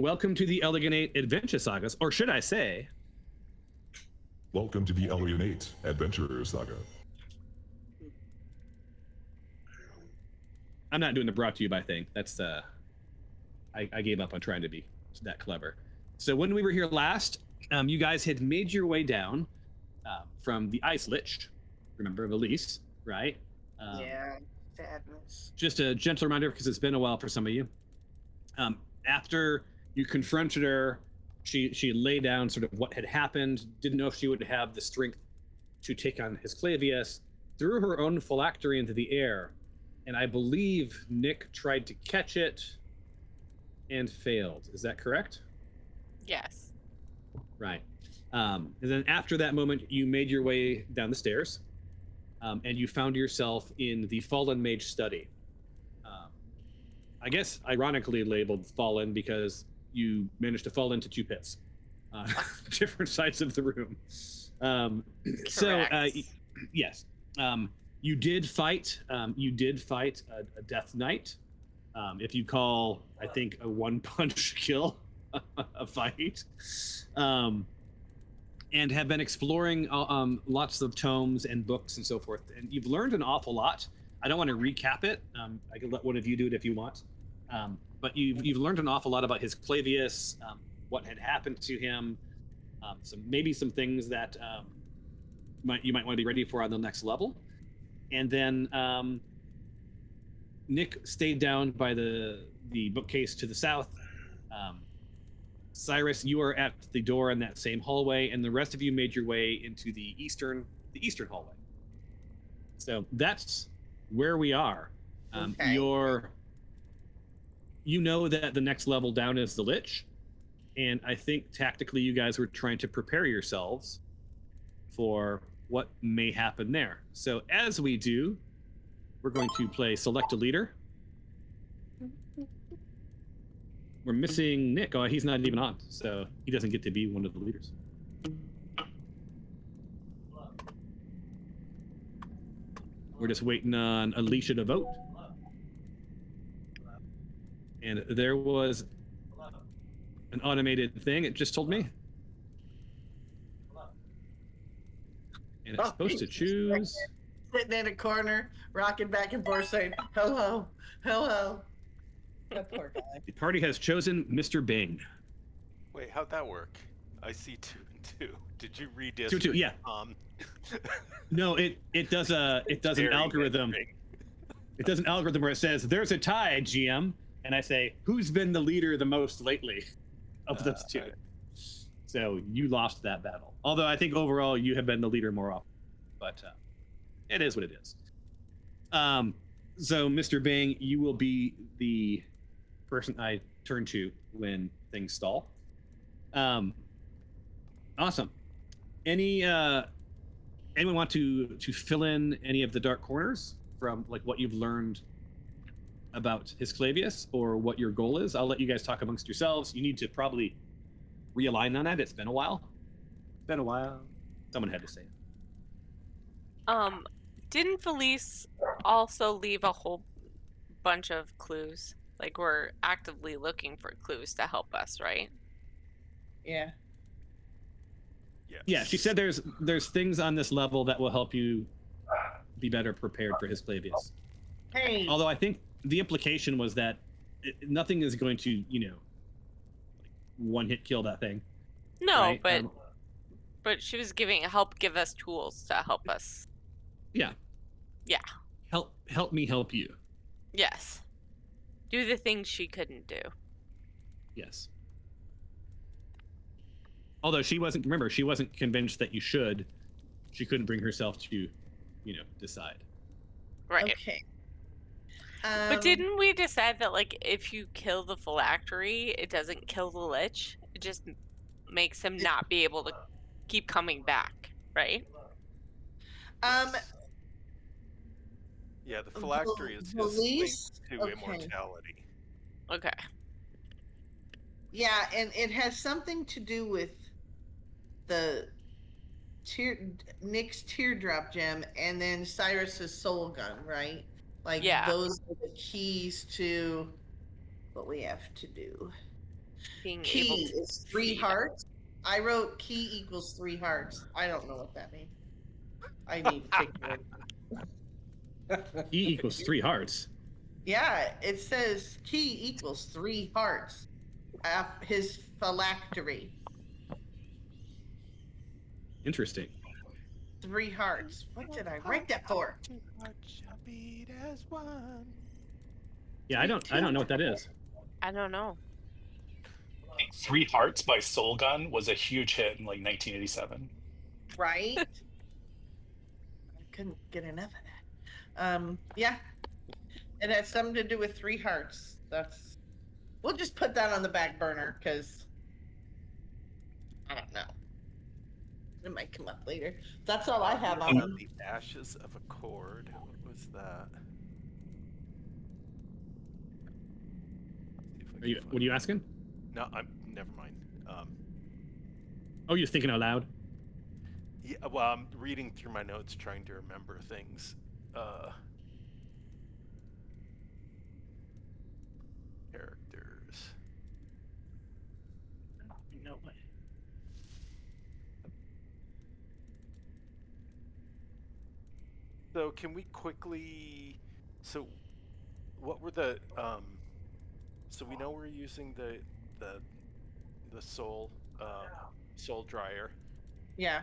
welcome to the Eleganate Adventure Sagas, or should I say, welcome to the Eleganate Adventure Saga. I'm not doing the brought to you by thing. That's I gave up on trying to be that clever. So when we were here last, you guys had made your way down from the Ice Lich. Remember Valise, right? Yeah, sadness. Just a gentle reminder, because it's been a while for some of you. After you confronted her, she laid down sort of what had happened, didn't know if she would have the strength to take on Hisclaveus, threw her own phylactery into the air, and I believe Nick tried to catch it and failed. Is that correct? Yes. Right. And then after that moment, you made your way down the stairs, and you found yourself in the Fallen Mage Study. I guess ironically labeled Fallen because you managed to fall into two pits, different sides of the room. Yes, you did fight. You did fight a Death Knight. If you call, I think, a one-punch kill a fight. And have been exploring lots of tomes and books and so forth. And you've learned an awful lot. I don't want to recap it. I can let one of you do it if you want. But you've learned an awful lot about Hisclaveus, what had happened to him, maybe some things that you might want to be ready for on the next level. And then Nick stayed down by the bookcase to the south. Cyrus, you are at the door in that same hallway, and the rest of you made your way into the eastern hallway. So that's where we are. Okay. You know that the next level down is the Lich, and I think tactically you guys were trying to prepare yourselves for what may happen there. So as we do, we're going to play Select a Leader. We're missing Nick. Oh, he's not even on, so he doesn't get to be one of the leaders. We're just waiting on Alicia to vote. And there was an automated thing. It just told me. And it's supposed to choose. Sitting in a corner, rocking back and forth, saying, hello, hello. That poor guy. The party has chosen Mr. Bing. Wait, how'd that work? I see 2 and 2. Did you read this? 2, yeah. No, it does an algorithm. It does an algorithm where it says there's a tie, GM, and I say who's been the leader the most lately of those two. So you lost that battle. Although I think overall you have been the leader more often, but it is what it is. So Mr. Bing, you will be the person I turn to when things stall. Awesome. Anyone want to fill in any of the dark corners from like what you've learned about Hisclaveus or what your goal is? I'll let you guys talk amongst yourselves. You need to probably realign on that. It's been a while. Someone had to say it. Didn't Felice also leave a whole bunch of clues? Like, we're actively looking for clues to help us, right? Yeah. Yes. Yeah, she said there's things on this level that will help you be better prepared for Hisclaveus. Hey. Although I think the implication was that nothing is going to, one-hit kill that thing. No, right? but she was give us tools to help us. Yeah. Yeah. Help me help you. Yes. Do the things she couldn't do. Yes. Although she wasn't convinced that you should. She couldn't bring herself to, decide. Right. Okay. But didn't we decide that, like, if you kill the phylactery, it doesn't kill the Lich? It just makes him not be able to keep coming back, right? Yeah, the phylactery is Valise? linked to immortality. Okay. Yeah, and it has something to do with the Nick's teardrop gem and then Cyrus's soul gun, right? Like, Yeah. those are the keys to what we have to do. being Key able to is 3 see. hearts. I wrote key equals 3 hearts. I don't know what that means. I need to take your word. E equals 3 hearts. Yeah, it says key equals 3 hearts. His phylactery. Interesting. 3 hearts. What did I write that for? Two hearts shall beat as one. Yeah, I don't know what that is. I don't know. I think Three Hearts by Soul Gun was a huge hit in like 1987. Right? I couldn't get enough of that. Yeah. It has something to do with 3 hearts. We'll just put that on the back burner because I don't know. It might come up later. That's all I have on them. The Ashes of a Chord. What was that? What are you asking? No, never mind. Oh, you're thinking out loud? Yeah, well, I'm reading through my notes, trying to remember things. Characters. No way. So can we quickly? So, what were the? So we know we're using the soul dryer. Yeah.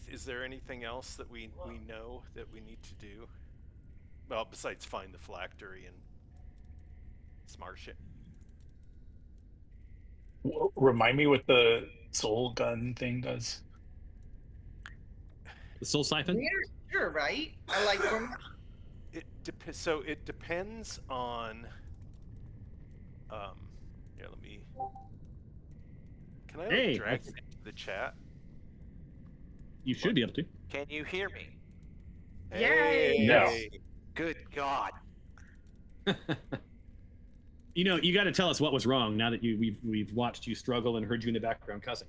Is there anything else that we know that we need to do? Well, besides find the phylactery and smarsh it. Remind me what the Soul Gun thing does. The soul siphon? Sure, right? I like them. So it depends on. Yeah, let me. Can I drag it into the chat? You should be able to. Can you hear me? Yay! Yes. Good God. You got to tell us what was wrong now that we've watched you struggle and heard you in the background cussing.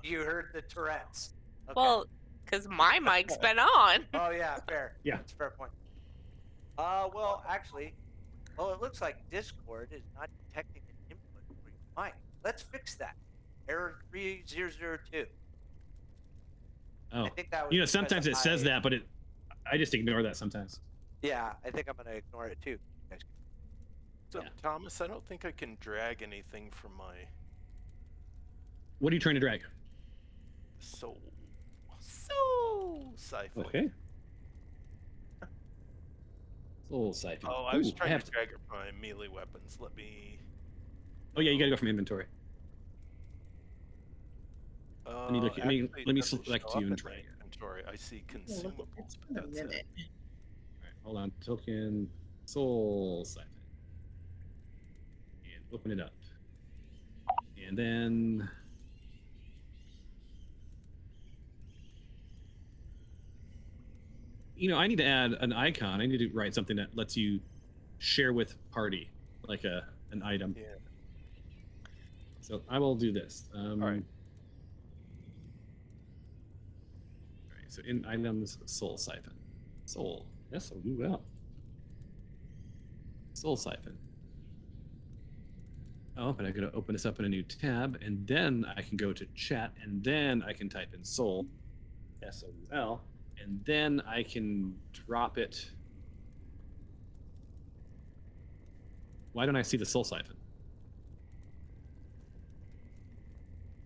You heard the Tourette's. Okay. Well, because my mic's been on. Oh yeah, fair. Yeah. That's a fair point. Well, actually, it looks like Discord is not detecting an input for your mic. Let's fix that. Error 3002. Oh, I think that was sometimes it says that, but I just ignore that sometimes. Yeah, I think I'm gonna ignore it too. So Yeah. Thomas, I don't think I can drag anything from my What are you trying to drag? soul siphon. Okay. Soul siphon. Oh, I was Ooh, trying to drag it from my melee weapons. Let me. Oh yeah, you gotta go from inventory. Let me Actually, it let me doesn't select show you up and in my try. inventory. I see It's consumables, been but a that's minute. it. All right, hold on. Token soul siphon. And open it up. And then I need to add an icon. I need to write something that lets you share with party, like an item. Yeah. So I will do this. All right. So in items, soul siphon. Soul. S-O-U-L. Soul siphon. Oh, but I gotta open this up in a new tab, and then I can go to chat, and then I can type in soul, S-O-U-L, and then I can drop it. Why don't I see the soul siphon?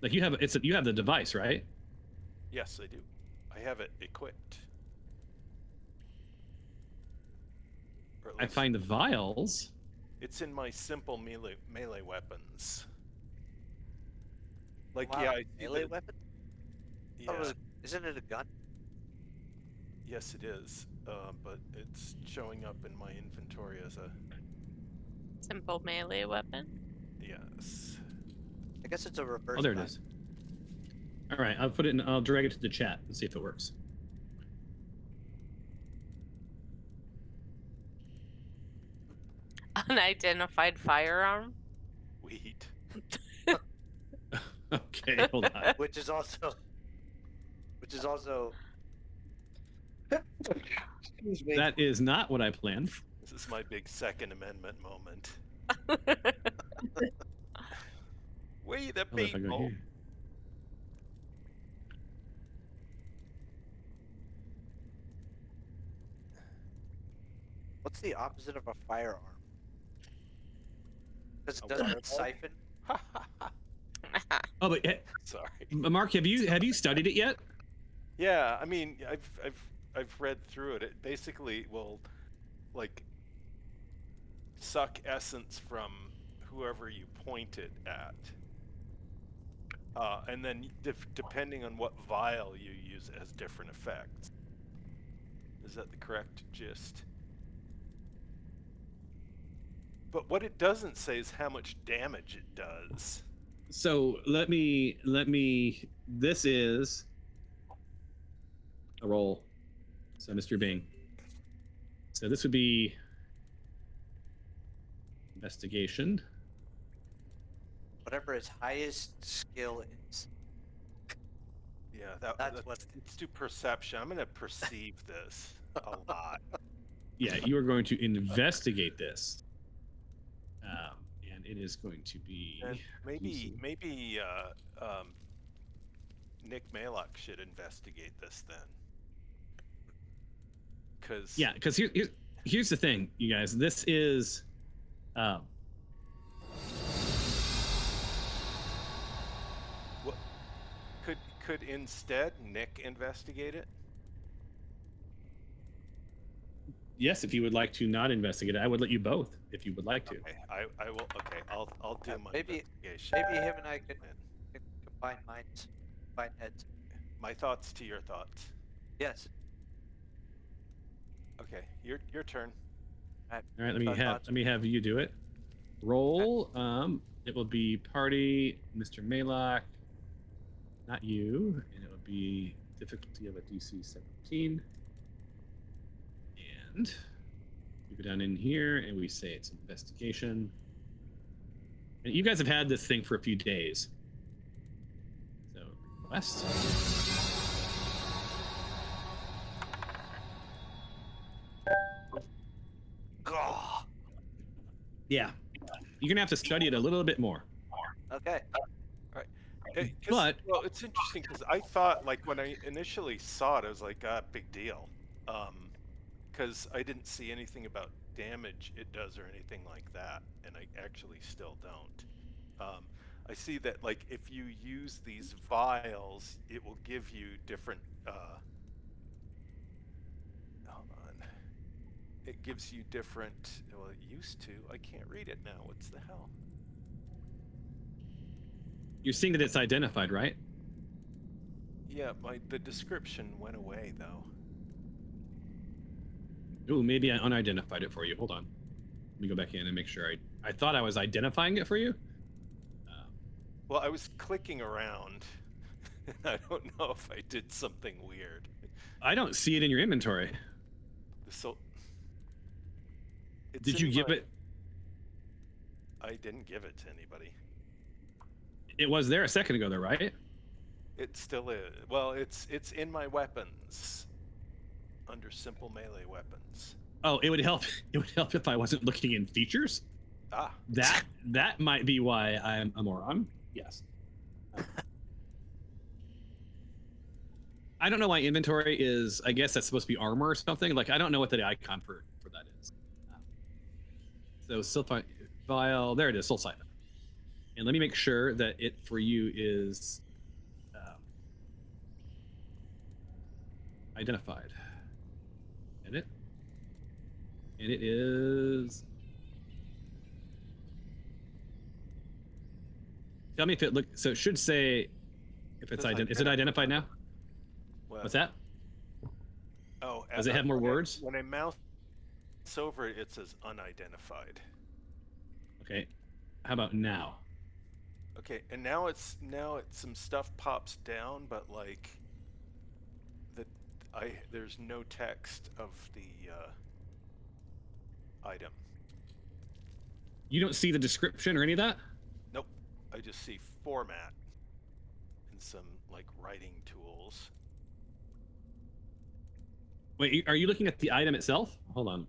Like you have the device, right? Yes, I do. I have it equipped. Or at I least find the vials. it's in my simple melee weapons. Like Wow, yeah, I see melee that- weapon? Yeah, Isn't it a gun? yes it is. But it's showing up in my inventory as a Simple melee weapon. yes. I guess it's a reverse. Oh, there it gun. is. All right, I'll put it in. I'll drag it to the chat and see if it works. Unidentified firearm. Wheat. Okay, hold on. Which is also Excuse me. That is not what I planned. This is my big Second Amendment moment. We the Oh, if I go people. here. What's the opposite of a firearm? Because it A doesn't weapon? siphon. Oh, but Sorry. Mark, have you studied it yet? Yeah, I mean, I've read through it. It basically will, like, suck essence from whoever you point it at, and then depending on what vial you use, it has different effects. Is that the correct gist? But what it doesn't say is how much damage it does. So let me. This is a roll. So Mr. Bing. So this would be investigation. Whatever his highest skill is. Yeah, That's what- let's do perception. I'm gonna perceive this a lot. Yeah, you are going to investigate this, and it is going to be And maybe DC. Nick Malok should investigate this then. Because Because here's the thing, you guys. This is. what could instead Nick investigate it? Yes, if you would like to not investigate it, I would let you both if you would like to. Okay, I will. Okay, I'll do my maybe investigation. maybe him and I can combine minds, combine heads. My thoughts to your thoughts. Yes. Okay, your turn. All right, let Thoughts? me have you do it. Roll. It will be party, Mr. Malok, not you, and it will be difficulty of a DC 17. And we go down in here and we say it's investigation. And you guys have had this thing for a few days. So request. Gah. Yeah. You're gonna have to study it a little bit more. Okay. But- well, it's interesting because I thought, like, when I initially saw it, I was like, big deal, because I didn't see anything about damage it does or anything like that, and I actually still don't. I see that, like, if you use these vials, it will give you different. Hold on. It gives you different. Well, it used to. I can't read it now. What's the hell? You're seeing that it's identified, right? Yeah, the description went away though. Ooh, maybe I unidentified it for you. Hold on. Let me go back in and make sure I thought I was identifying it for you. Well, I was clicking around. I don't know if I did something weird. I don't see it in your inventory. So, Did you give it? I didn't give it to anybody. It was there a second ago, though, right? It still is. Well, it's in my weapons, under simple melee weapons. Oh, it would help. It would help if I wasn't looking in features. Ah, That might be why I'm a moron. Yes. I don't know why inventory is. I guess that's supposed to be armor or something. Like I don't know what the icon for that is. So sulfite vial. There it is. Soul siphon. And let me make sure that it for you is identified. Edit. And it is. Tell me if it looks. So it should say if it's is it identified now? well, What's that? Oh, Does it have more words? When I mouse over it, it says unidentified. Okay. How about now? Okay, and now it's some stuff pops down, but like there's no text of the item. You don't see the description or any of that? Nope. I just see format and some like writing tools. Wait, are you looking at the item itself? Hold on.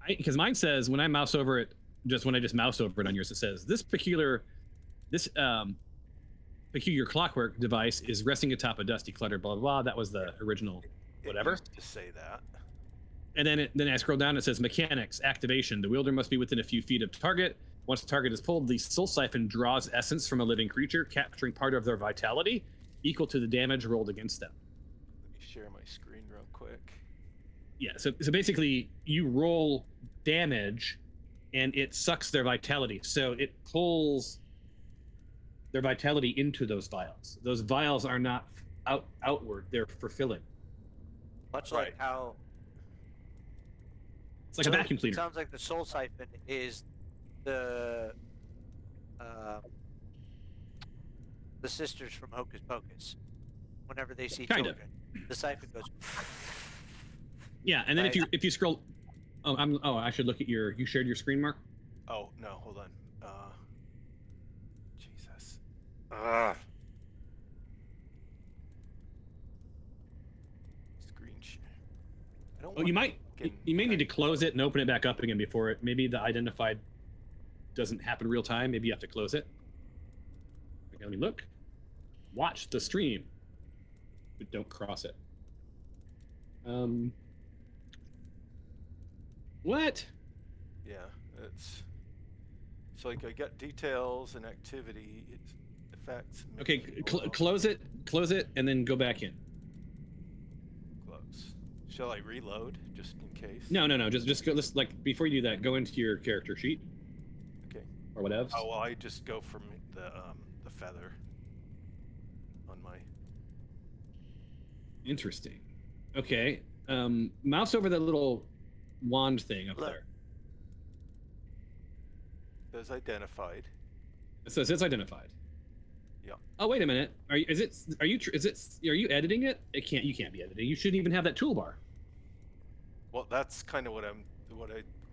Because mine says when I mouse over it, when I just mouse over it on yours, it says this peculiar clockwork device is resting atop a dusty, cluttered, blah blah blah. That was the original, whatever. It used to say that. And then I scroll down. It says mechanics activation. The wielder must be within a few feet of target. Once the target is pulled, the soul siphon draws essence from a living creature, capturing part of their vitality, equal to the damage rolled against them. Let me share my screen real quick. Yeah. So basically, you roll damage, and it sucks their vitality. So it pulls their vitality into those vials. Those vials are not outward; they're fulfilling. Much like how it's like a vacuum cleaner. Sounds like the soul siphon is the sisters from Hocus Pocus. Whenever they see children, the siphon goes. Yeah, and then if you scroll, I should look at you shared your screen, Mark? Oh no, hold on. Jesus. Screen share. I don't. You may need to close it and open it back up again before it. Maybe the identified doesn't happen real time. Maybe you have to close it. Okay, let me look. Watch the stream, but don't cross it. What? Yeah, it's like I got details and activity, effects. Okay, close it, and then go back in. Close. Shall I reload just in case? No. Just go. Let's before you do that, go into your character sheet. Okay. Or whatever. Oh well, I just go from the feather on my. Interesting. Okay. Mouse over that little wand thing up there. It says identified. So it says identified. Yeah. Oh wait a minute. Are you editing it? You can't be editing. You shouldn't even have that toolbar. Well, that's kind of what I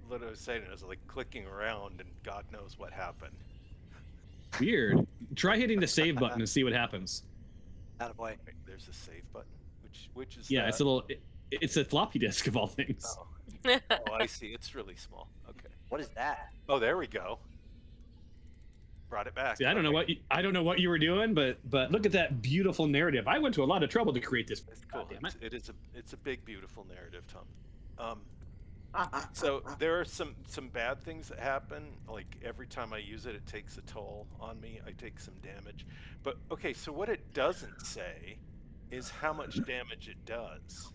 was saying. I was like clicking around, and God knows what happened. Weird. Try hitting the save button and see what happens. Attaboy. Wait, there's a save button, which is yeah, that? it's a little. It's a floppy disk of all things. Oh. Oh, I see. It's really small. Okay. What is that? Oh, there we go. Brought it back. See, I don't know what you were doing, but look at that beautiful narrative. I went to a lot of trouble to create this. It's cool. God damn it. It's a big, beautiful narrative, Tom. So there are some bad things that happen. Like every time I use it, it takes a toll on me. I take some damage. But okay, so what it doesn't say is how much damage it does.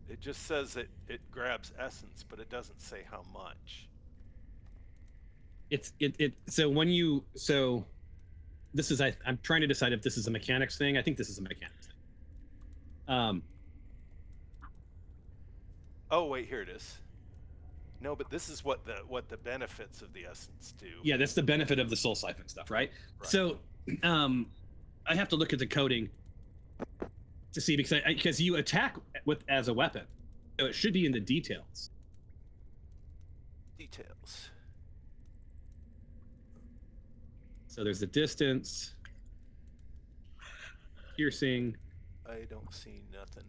It just says it grabs essence, but it doesn't say how much. So this is I'm trying to decide if this is a mechanics thing. I think this is a mechanics thing. Oh wait, here it is. No, but this is what the benefits of the essence do. Yeah, that's the benefit of the soul siphon stuff, right? So I have to look at the coding to see because you attack as a weapon, so it should be in the details. Details. So there's the distance, piercing. I don't see nothing.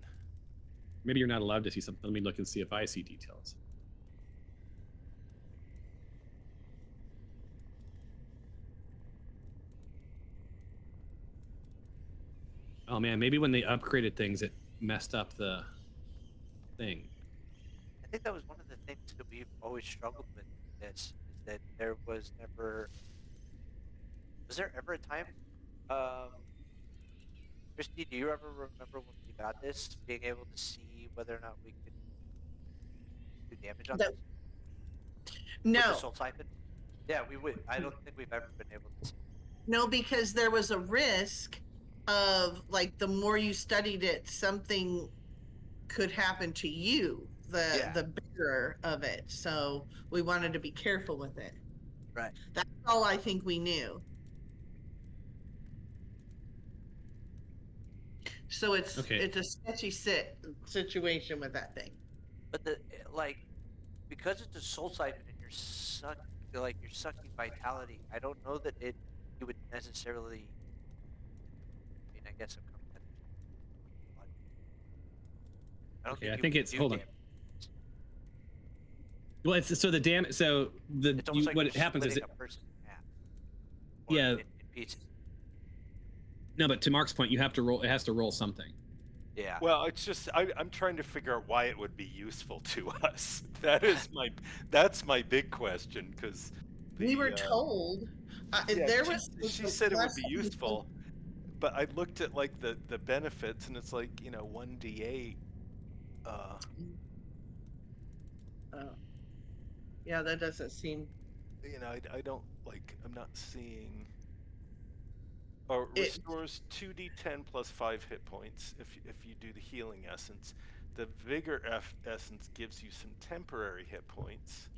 Maybe you're not allowed to see something. Let me look and see if I see details. Oh man, maybe when they upgraded things, it messed up the thing. I think that was one of the things that we've always struggled with. This is that there was never. Was there ever a time, Christy? Do you ever remember when we got this, being able to see whether or not we could do damage on this? No. With the soul siphon? Yeah, we would. I don't think we've ever been able to see. No, because there was a risk of the more you studied it, something could happen to you, the bearer of it. So we wanted to be careful with it. Right. That's all I think we knew. So it's a sketchy situation with that thing. But because it's a soul siphon and you're sucking vitality, I don't know that you would necessarily mean, I guess I'm coming at this. I don't Okay, I you think can it's do hold on. damage. Well, it's so the damage. So the It's almost like what you're happens is splitting a person in half. Or Yeah. in pieces. no, but to Mark's point, you have to roll. It has to roll something. Yeah. Well, it's just I'm trying to figure out why it would be useful to us. That's my big question because We were told there was. she said it would be useful, but I looked at like the benefits and it's like 1d8. Yeah, that doesn't seem. I don't like. I'm not seeing. Oh, restores 2d10 plus 5 hit points if you do the healing essence. The vigor essence gives you some temporary hit points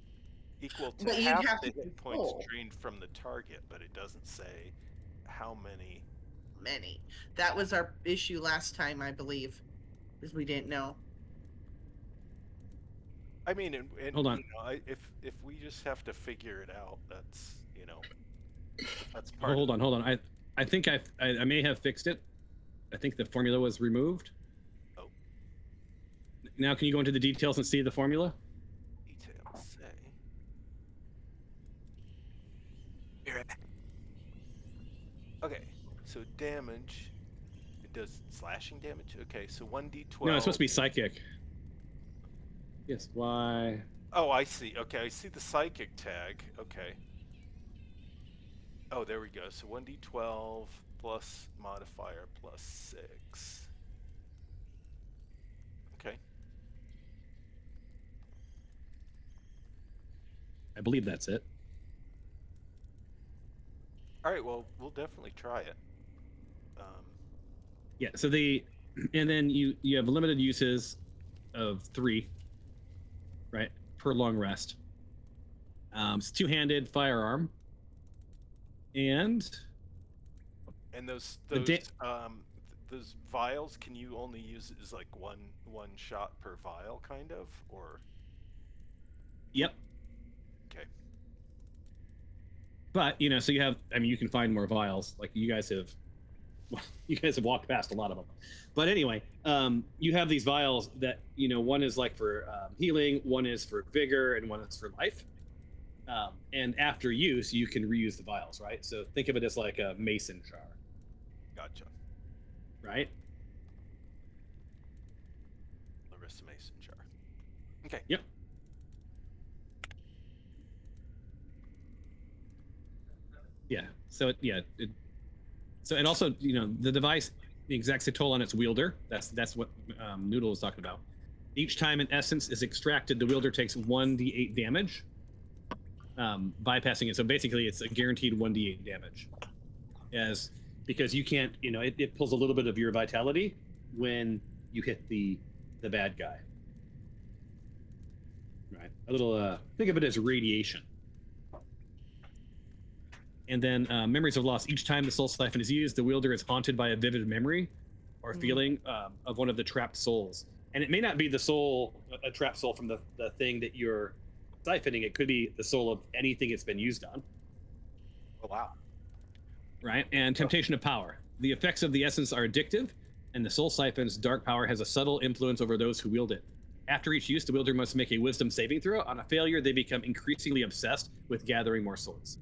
equal to half the hit points drained from the target, but it doesn't say how many. Many. That was our issue last time, I believe, because we didn't know. I mean, and Hold on. if we just have to figure it out, that's that's Oh, part. hold on. I think I may have fixed it. I think the formula was removed. Oh. Now can you go into the details and see the formula? Details say. Be right back. Okay, so damage. It does slashing damage. Okay, so 1d12. No, it's supposed to be psychic. Yes. Why? Oh, I see. Okay, I see the psychic tag. Okay. Oh, there we go. So 1d12 plus modifier plus 6. Okay. I believe that's it. All right. Well, we'll definitely try it. Yeah. So and then you have limited uses of 3, right, per long rest. It's 2-handed firearm. And those vials, can you only use it as like one shot per vial, kind of, or? Yep. Okay. But so you have. I mean, you can find more vials. Like you guys have walked past a lot of them. But anyway, you have these vials that one is like for healing, one is for vigor, and one is for life. And after use, you can reuse the vials, right? So think of it as like a mason jar. Gotcha. Right? Larissa Mason jar. Okay. Yep. Yeah. So and also the device exacts a toll on its wielder. That's what Noodle was talking about. Each time an essence is extracted, the wielder takes 1d8 damage. Bypassing it, so basically it's a guaranteed 1d8 damage, because you can't, it pulls a little bit of your vitality when you hit the bad guy, right? A little think of it as radiation. And then memories of loss. Each time the soul siphon is used, the wielder is haunted by a vivid memory or feeling of one of the trapped souls, and it may not be the soul, a trapped soul from the thing that you're siphoning. It could be the soul of anything it's been used on. Oh, wow. Right? And temptation of power. The effects of the essence are addictive, and the soul siphon's dark power has a subtle influence over those who wield it. After each use, the wielder must make a wisdom saving throw. On a failure, they become increasingly obsessed with gathering more souls.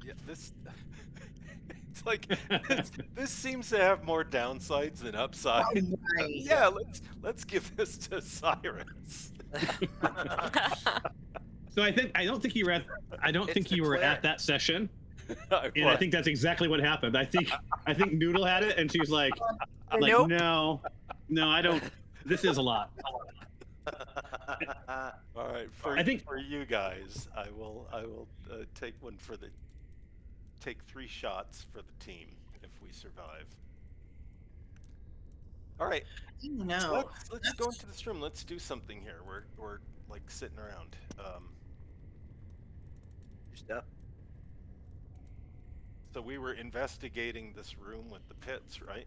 Yeah, it's like this seems to have more downsides than upsides. Right. Yeah, let's give this to Cyrus. So I don't think you were at that session, and I think that's exactly what happened. I think Noodle had it, and she's like Nope. no, I don't. This is a lot. All right, for you guys, I will take 3 shots for the team if we survive. All right. No. Let's go into this room. Let's do something here. We're like sitting around. Stuff. So we were investigating this room with the pits, right?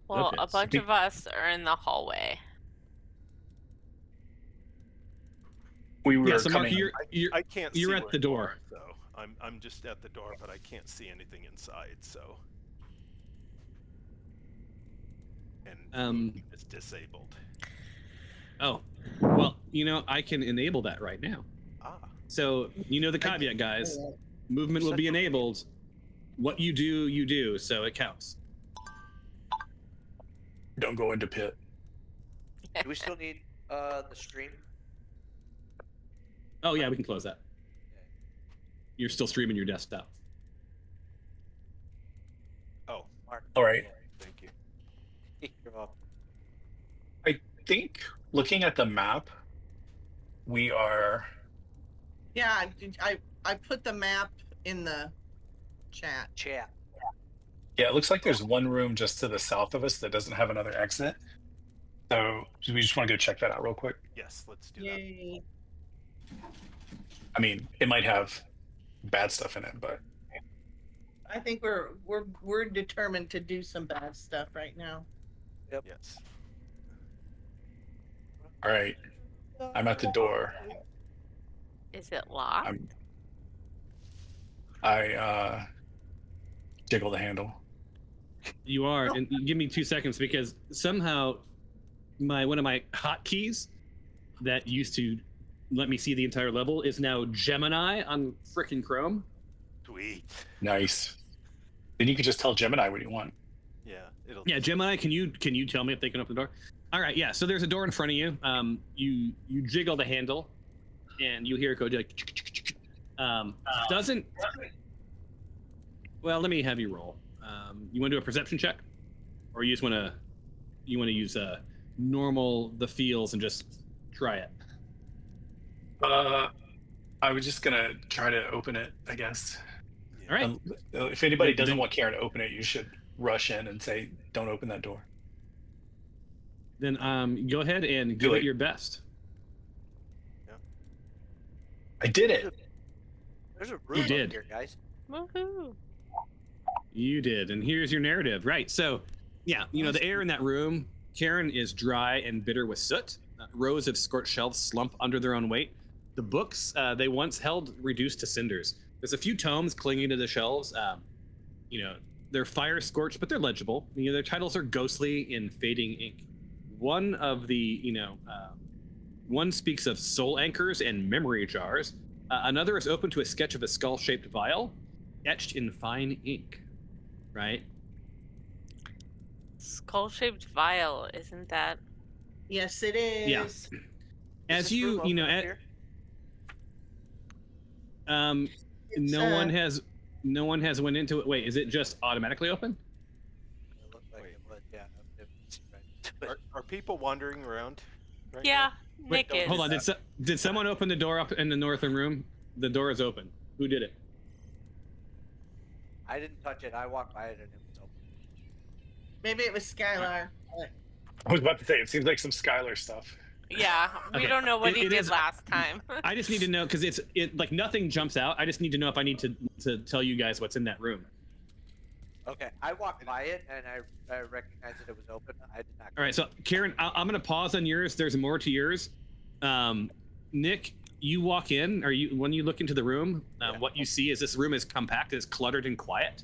Well, a Okay, bunch of us are in the hallway. We were Yeah, so Mark, coming. you're I can't. you're see at where the you door. are, so I'm just at the door, but I can't see anything inside. So, and it's disabled. Oh, well, I can enable that right now. Ah. So the caveat, guys. Movement will be enabled. What you do, so it counts. Don't go into pit. Do we still need the stream? Oh yeah, we can close that. You're still streaming your desktop. Oh, Mark. All right. Thank you. You're welcome. I think looking at the map, we are. Yeah, I put the map in the chat. Chat. Yeah, it looks like there's one room just to the south of us that doesn't have another exit. So we just want to go check that out real quick. Yes, let's do Yay. I mean, it might have bad stuff in it, but I think we're determined to do some bad stuff right now. that. Yes. all right. I'm at the door. Is it locked? I jiggle the handle. You are, and give me 2 seconds because somehow one of my hotkeys that used to let me see the entire level is now Gemini on frickin' Chrome. Sweet. Nice. Then you can just tell Gemini what you want. Yeah. Yeah, Gemini, can you tell me if they can open the door? All right, yeah. So there's a door in front of you. You jiggle the handle, and you hear it go like. Doesn't. Well, let me have you roll. You want to do a perception check, or you just want to use normal the feels and just try it. I was just gonna try to open it, I guess. All right. If anybody doesn't want Karen to open it, you should rush in and say, "Don't open that door." Then go ahead and give it your best. Yeah. I did it. There's a room up here, guys. Woohoo! You did, and here's your narrative. Right. So, yeah, the air in that room. Karen is dry and bitter with soot. Rows of scorched shelves slump under their own weight. The books they once held reduced to cinders. There's a few tomes clinging to the shelves. They're fire scorched, but they're legible. Their titles are ghostly in fading ink. One of the, one speaks of soul anchors and memory jars. Another is open to a sketch of a skull-shaped vial, etched in fine ink. Right? Skull-shaped vial, isn't that? Yes, it is. Yeah. As you, no one has went into it. Wait, is it just automatically open? It looked like Wait. it was, yeah. Are people wandering around? Right Yeah, now? Nick is. Hold on. Did someone open the door up in the northern room? The door is open. Who did it? I didn't touch it. I walked by it and it was open. Maybe it was Skylar. I was about to say, it seems like some Skylar stuff. Yeah, we Okay. don't know what he It did is- last time. I just need to know because it like nothing jumps out. I just need to know if I need to tell you guys what's in that room. Okay, I walked by it and I recognized that it was open. I did not. All right, so Karen, I'm gonna pause on yours. There's more to yours. Nick, you walk in, or when you look into the room, what you see is this room is compact, it's cluttered and quiet.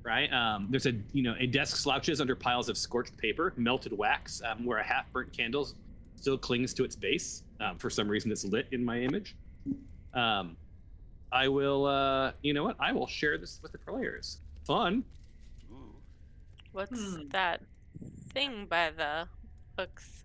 Right? There's a desk slouches under piles of scorched paper, melted wax, where a half-burnt candle still clings to its base. For some reason, it's lit in my image. I will, you know what? I will share this with the players. Fun. Ooh. What's that thing by the books?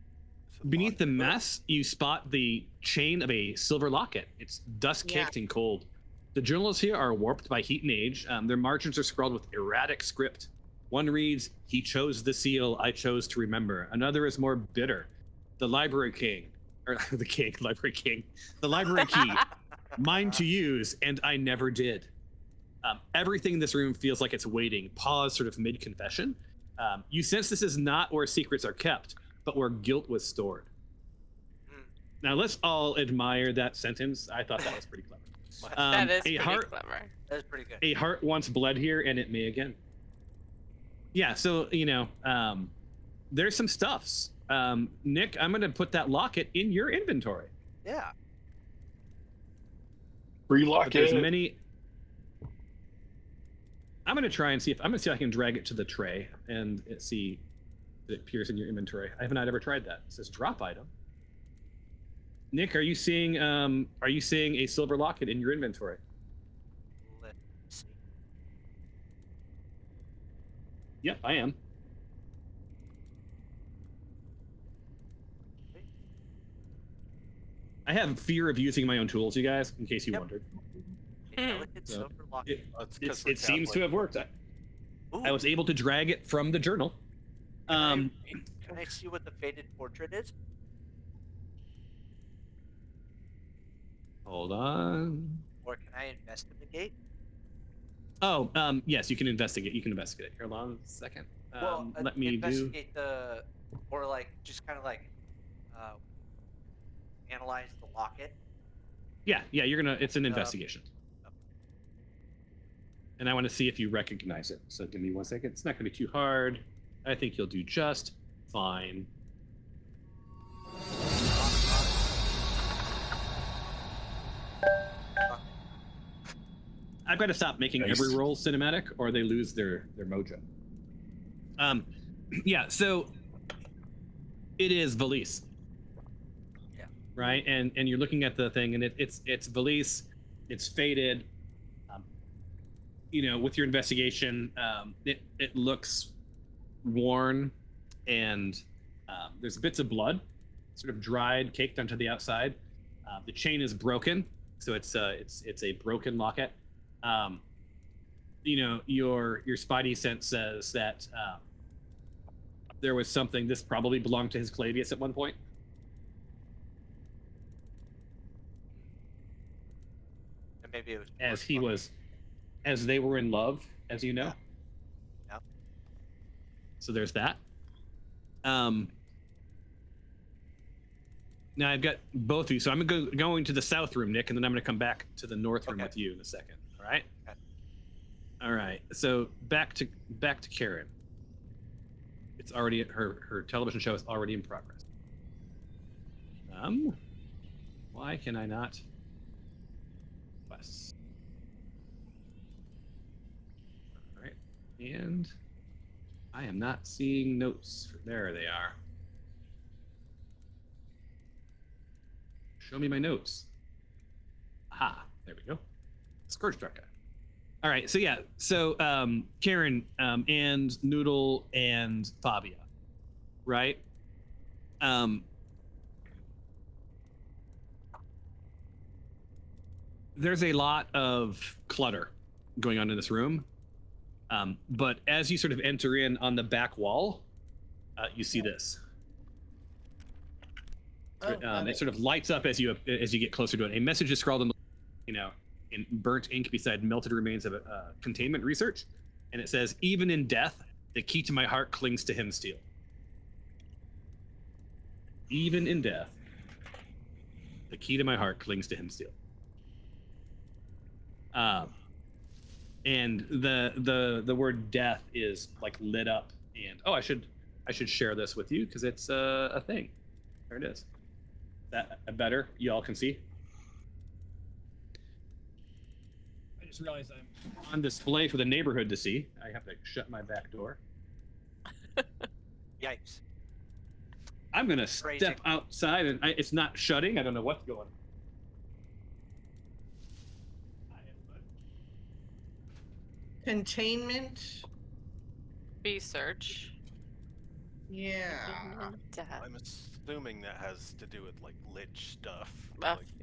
It's a Beneath the locked door. mess, you spot the chain of a silver locket. It's dust-caked and cold. The journals here are warped by heat and age. Their margins are scrawled with erratic script. One reads, "He chose the seal, I chose to remember." Another is more bitter. The library king, or the king, library king, the library key, mine to use, and I never did. Everything in this room feels like it's waiting, pause sort of mid-confession. You sense this is not where secrets are kept, but where guilt was stored. Now let's all admire that sentence. I thought that was pretty clever. That is a pretty heart, clever. That's pretty good. a heart once bled here, and it may again. Yeah, so there's some stuffs. Nick, I'm gonna put that locket in your inventory. Yeah. Relock But there's it. I'm gonna try and see if I can drag it to the tray and see if it appears in your inventory. I have not ever tried that. It says drop item. Nick, are you seeing a silver locket in your inventory? Let's see. Yep, I am. I have fear of using my own tools, you guys, in case you Yep. wondered. A delicate So, silver locket. It seems to have worked. I Ooh, was able to drag it from the journal. can I see what the faded portrait is? Hold on. Or can I investigate? Oh, yes, you can investigate. You can investigate. Here, hold on a second. Let me investigate or like just kind of like analyze the locket. Yeah, it's an investigation. And I want to see if you recognize it. So give me 1 second. It's not going to be too hard. I think you'll do just fine. I've got to stop making every roll cinematic or they lose their mojo. Yeah, so it is Valise. Yeah. Right? And you're looking at the thing and it's Valise, it's faded. With your investigation, it looks worn and there's bits of blood sort of dried, caked onto the outside. The chain is broken, so it's a broken locket. Your spidey sense says that there was something. This probably belonged to Hisclaveus at one point. And maybe it was as they were in love, as you know. Yeah. So there's that. Now I've got both of you. So I'm going to the south room, Nick, and then I'm going to come back to the north room with you in a second. All right. Okay. All right. So back to Karen. It's already her television show is already in progress. Why can I not? Quests. All right. And I am not seeing notes. There they are. Show me my notes. Aha, there we go. Scourge Drucker. All right, so yeah, so Karen and Noodle and Fabia, right? There's a lot of clutter going on in this room, but as you sort of enter in on the back wall, you see this. It sort of lights up as you get closer to it. A message is scrawled in burnt ink beside melted remains of containment research, and it says, "Even in death, the key to my heart clings to him still." Even in death, the key to my heart clings to him still. And the word death is like lit up, and I should share this with you because it's a thing. There it is. That better? Y'all can see. I just realized I'm on display for the neighborhood to see. I have to shut my back door. Yikes. I'm gonna step outside, and it's not shutting. I don't know what's going on. Containment. Research. Yeah. I'm assuming that has to do with like lich stuff.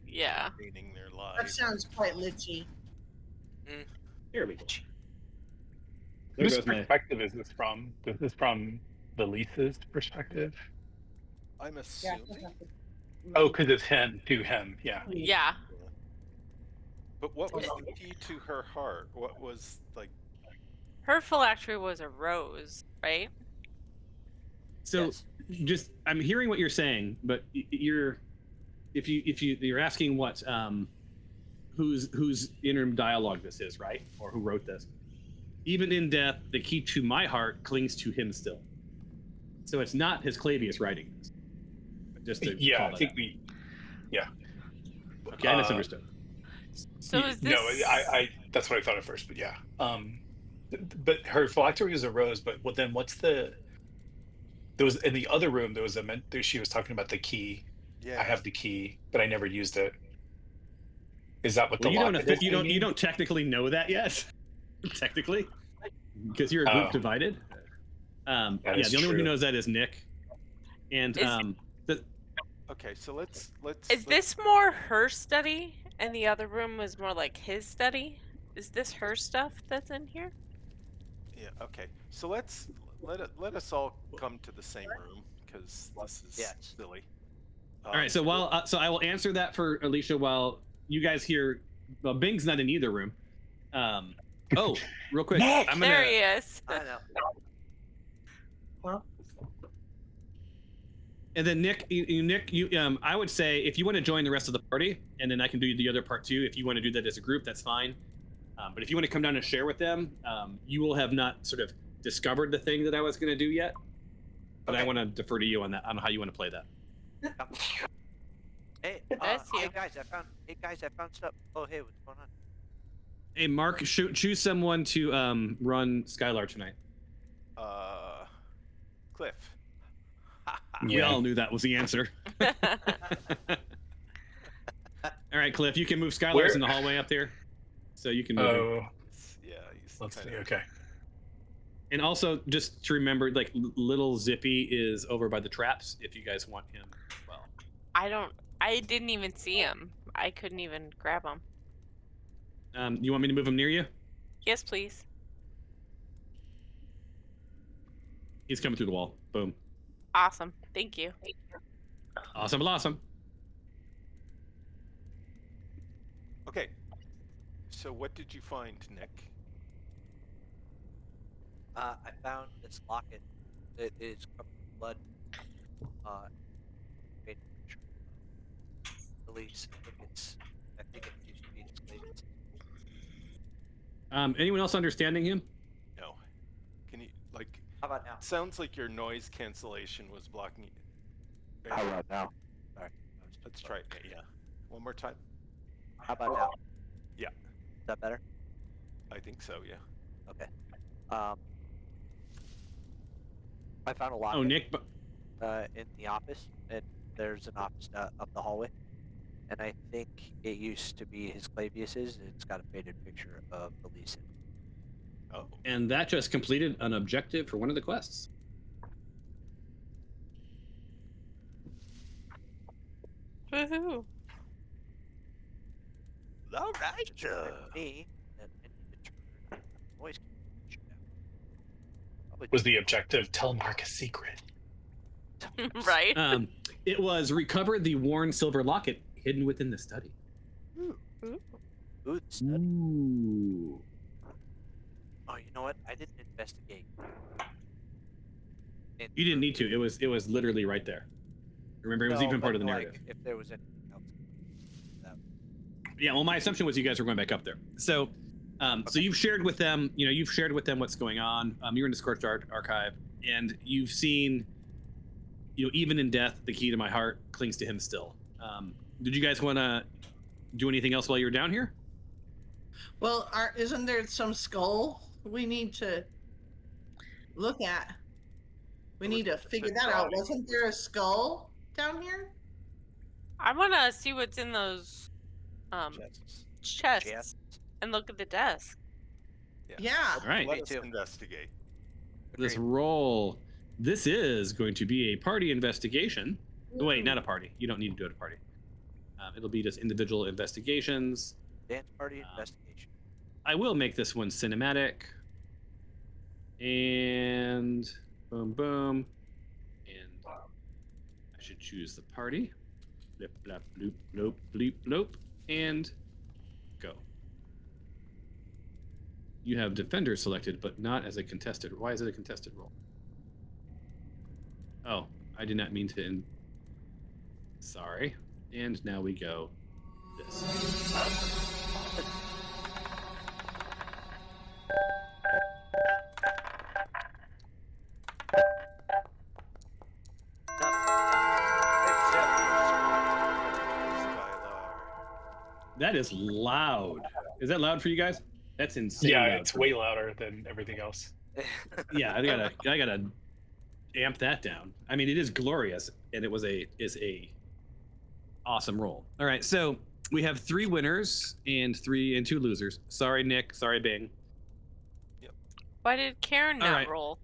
Yeah. Maintaining their lives. That sounds quite lichy. Here we go. Whose perspective is this from? Is this from Valise's perspective? I'm assuming. Oh, because it's him to him. Yeah. Yeah. But what was the key to her heart? What was like? Her phylactery was a rose, right? So just I'm hearing what you're saying, but you're asking what whose inner dialogue this is, right? Or who wrote this. Even in death, the key to my heart clings to him still. So it's not Hisclaveus writing this. Just to I think Okay, I misunderstood. So is this? No, I that's what I thought at first, but yeah. But her phylactery is a rose. But then what's the? There was in the other room. There was she was talking about the key. Yeah. I have the key, but I never used it. Is that what Well, the you locket is? you don't technically know that yet, technically, because you're a group Oh. divided. That Yeah, is the only one who true. knows that is Nick. And Okay, so let's. Is this more her study, and the other room was more like his study? Is this her stuff that's in here? Yeah. Okay. So let us all come to the same room because this is Yes. silly. all right, so so I will answer that for Alicia while you guys hear. Well, Bing's not in either room. Oh, real quick, Nick! I'm There gonna. he is. I know. And then Nick, I would say if you want to join the rest of the party, and then I can do the other part too. If you want to do that as a group, that's fine. But if you want to come down and share with them, you will have not sort of discovered the thing that I was going to do yet. But I Okay. want to defer to you on that, on how you want to play that. Hey, That's you. hey guys, I found stuff. Oh, hey, what's going on? Hey, Mark, choose someone to run Skylar tonight. Cliff. We all knew that was the answer. All right, Cliff, you can move Skylar's Where- in the hallway up there, so you can move. him. Oh, Yeah. He's let's see. kinda- Okay. And also, just to remember, like little Zippy is over by the traps. If you guys want him, well, I didn't even see him. I couldn't even grab him. you want me to move him near you? Yes, please. He's coming through the wall. Boom. Awesome. Thank you. Awesome, blossom. Okay. So what did you find, Nick? I found this locket that is covered in blood. Made a picture. Elise, I think it used to be Hisclaveus. Anyone else understanding him? No. Can you like? How about now? Sounds like your noise cancellation was blocking you. How about now? Sorry. Let's try it. Yeah. One more time. How about now? Yeah. Is that better? I think so. Yeah. Okay. I found a locket. Oh, Nick. In the office, and there's an office up the hallway, and I think it used to be Hisclaveus's. It's got a faded picture of Elise. Oh. And that just completed an objective for one of the quests. Woohoo. All right. Me, that I need to turn noise cancellation down. Probably Was the objective tell Mark a secret? Right? It was recover the worn silver locket hidden within the study. Ooh, the study. Ooh. Oh, you know what? I didn't investigate. You didn't need to. It was literally right there. Remember, it was No, even part but, of the like, narrative. if there was anything else. Yeah, well, my assumption was you guys were going back up there. So, so you've shared with them, you've shared with them what's going on. You're in the Scorched Archive, and you've seen, even in death, the key to my heart clings to him still. Did you guys want to do anything else while you were down here? Well, isn't there some skull we need to look at? We need to figure that out. Wasn't there a skull down here? I want to see what's in those chests Chests. and look at the desk. Yeah. All right. Let us too. investigate. Let's Agreed. roll. This is going to be a party investigation. Wait, not a party. You don't need to do it at a party. It'll be just individual investigations. Dance party investigation. I will make this one cinematic. And boom, boom. And I should choose the party. Blip, blap, bloop, bloop, bleep, bloop. And go. You have defender selected, but not as a contested. Why is it a contested role? Oh, I did not mean to. Sorry. And now we go this. Skylar. That is loud. Is that loud for you guys? That's insane. Yeah, loud it's for way me. louder than everything else. Yeah, I gotta amp that down. I mean, it is glorious, and it is a awesome roll. All right, so we have 3 winners and 2 losers. Sorry, Nick. Sorry, Bing. Why did Karen All not right. roll?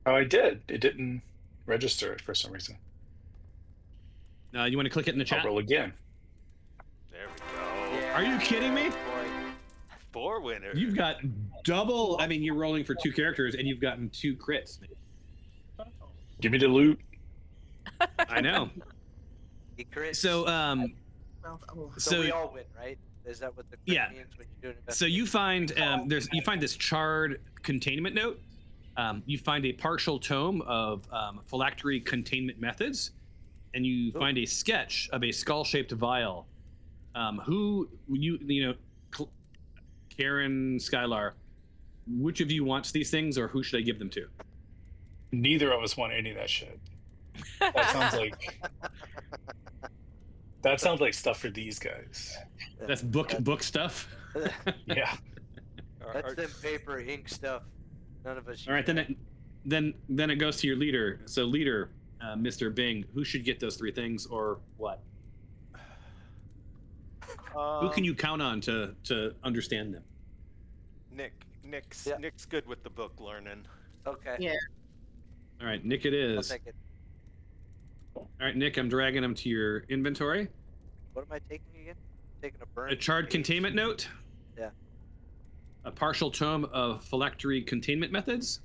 Oh, I did. It didn't register it for some reason. You want to click it in the I'll chat? roll again. There we go. Are you kidding me? Boy. 4 winners. You've got double. I mean, you're rolling for 2 characters, and you've gotten 2 crits. Give me the loot. I know. He crits. So, Well, oh, So so we all win, right? Is that what the crit Yeah. means when you do an So you investigation? find you find this charred containment note. You find a partial tome of phylactery containment methods, and you find a sketch of a skull-shaped vial. Who Karen, Skylar, which of you wants these things, or who should I give them to? Neither of us want any of that shit. That sounds like stuff for these guys. That's book stuff. Yeah. That's them paper ink stuff. None of us. All right, use then it goes to your leader. So leader, Mr. Bing, who should get those 3 things, or what? Who can you count on to understand them? Nick's Yeah. Nick's good with the book learning. that. Okay. Yeah. All right, Nick, it I'll is. take it. All right, Nick, I'm dragging them to your inventory. What am I taking again? Taking a burn. A charred containment note. Yeah. A partial tome of phylactery containment methods.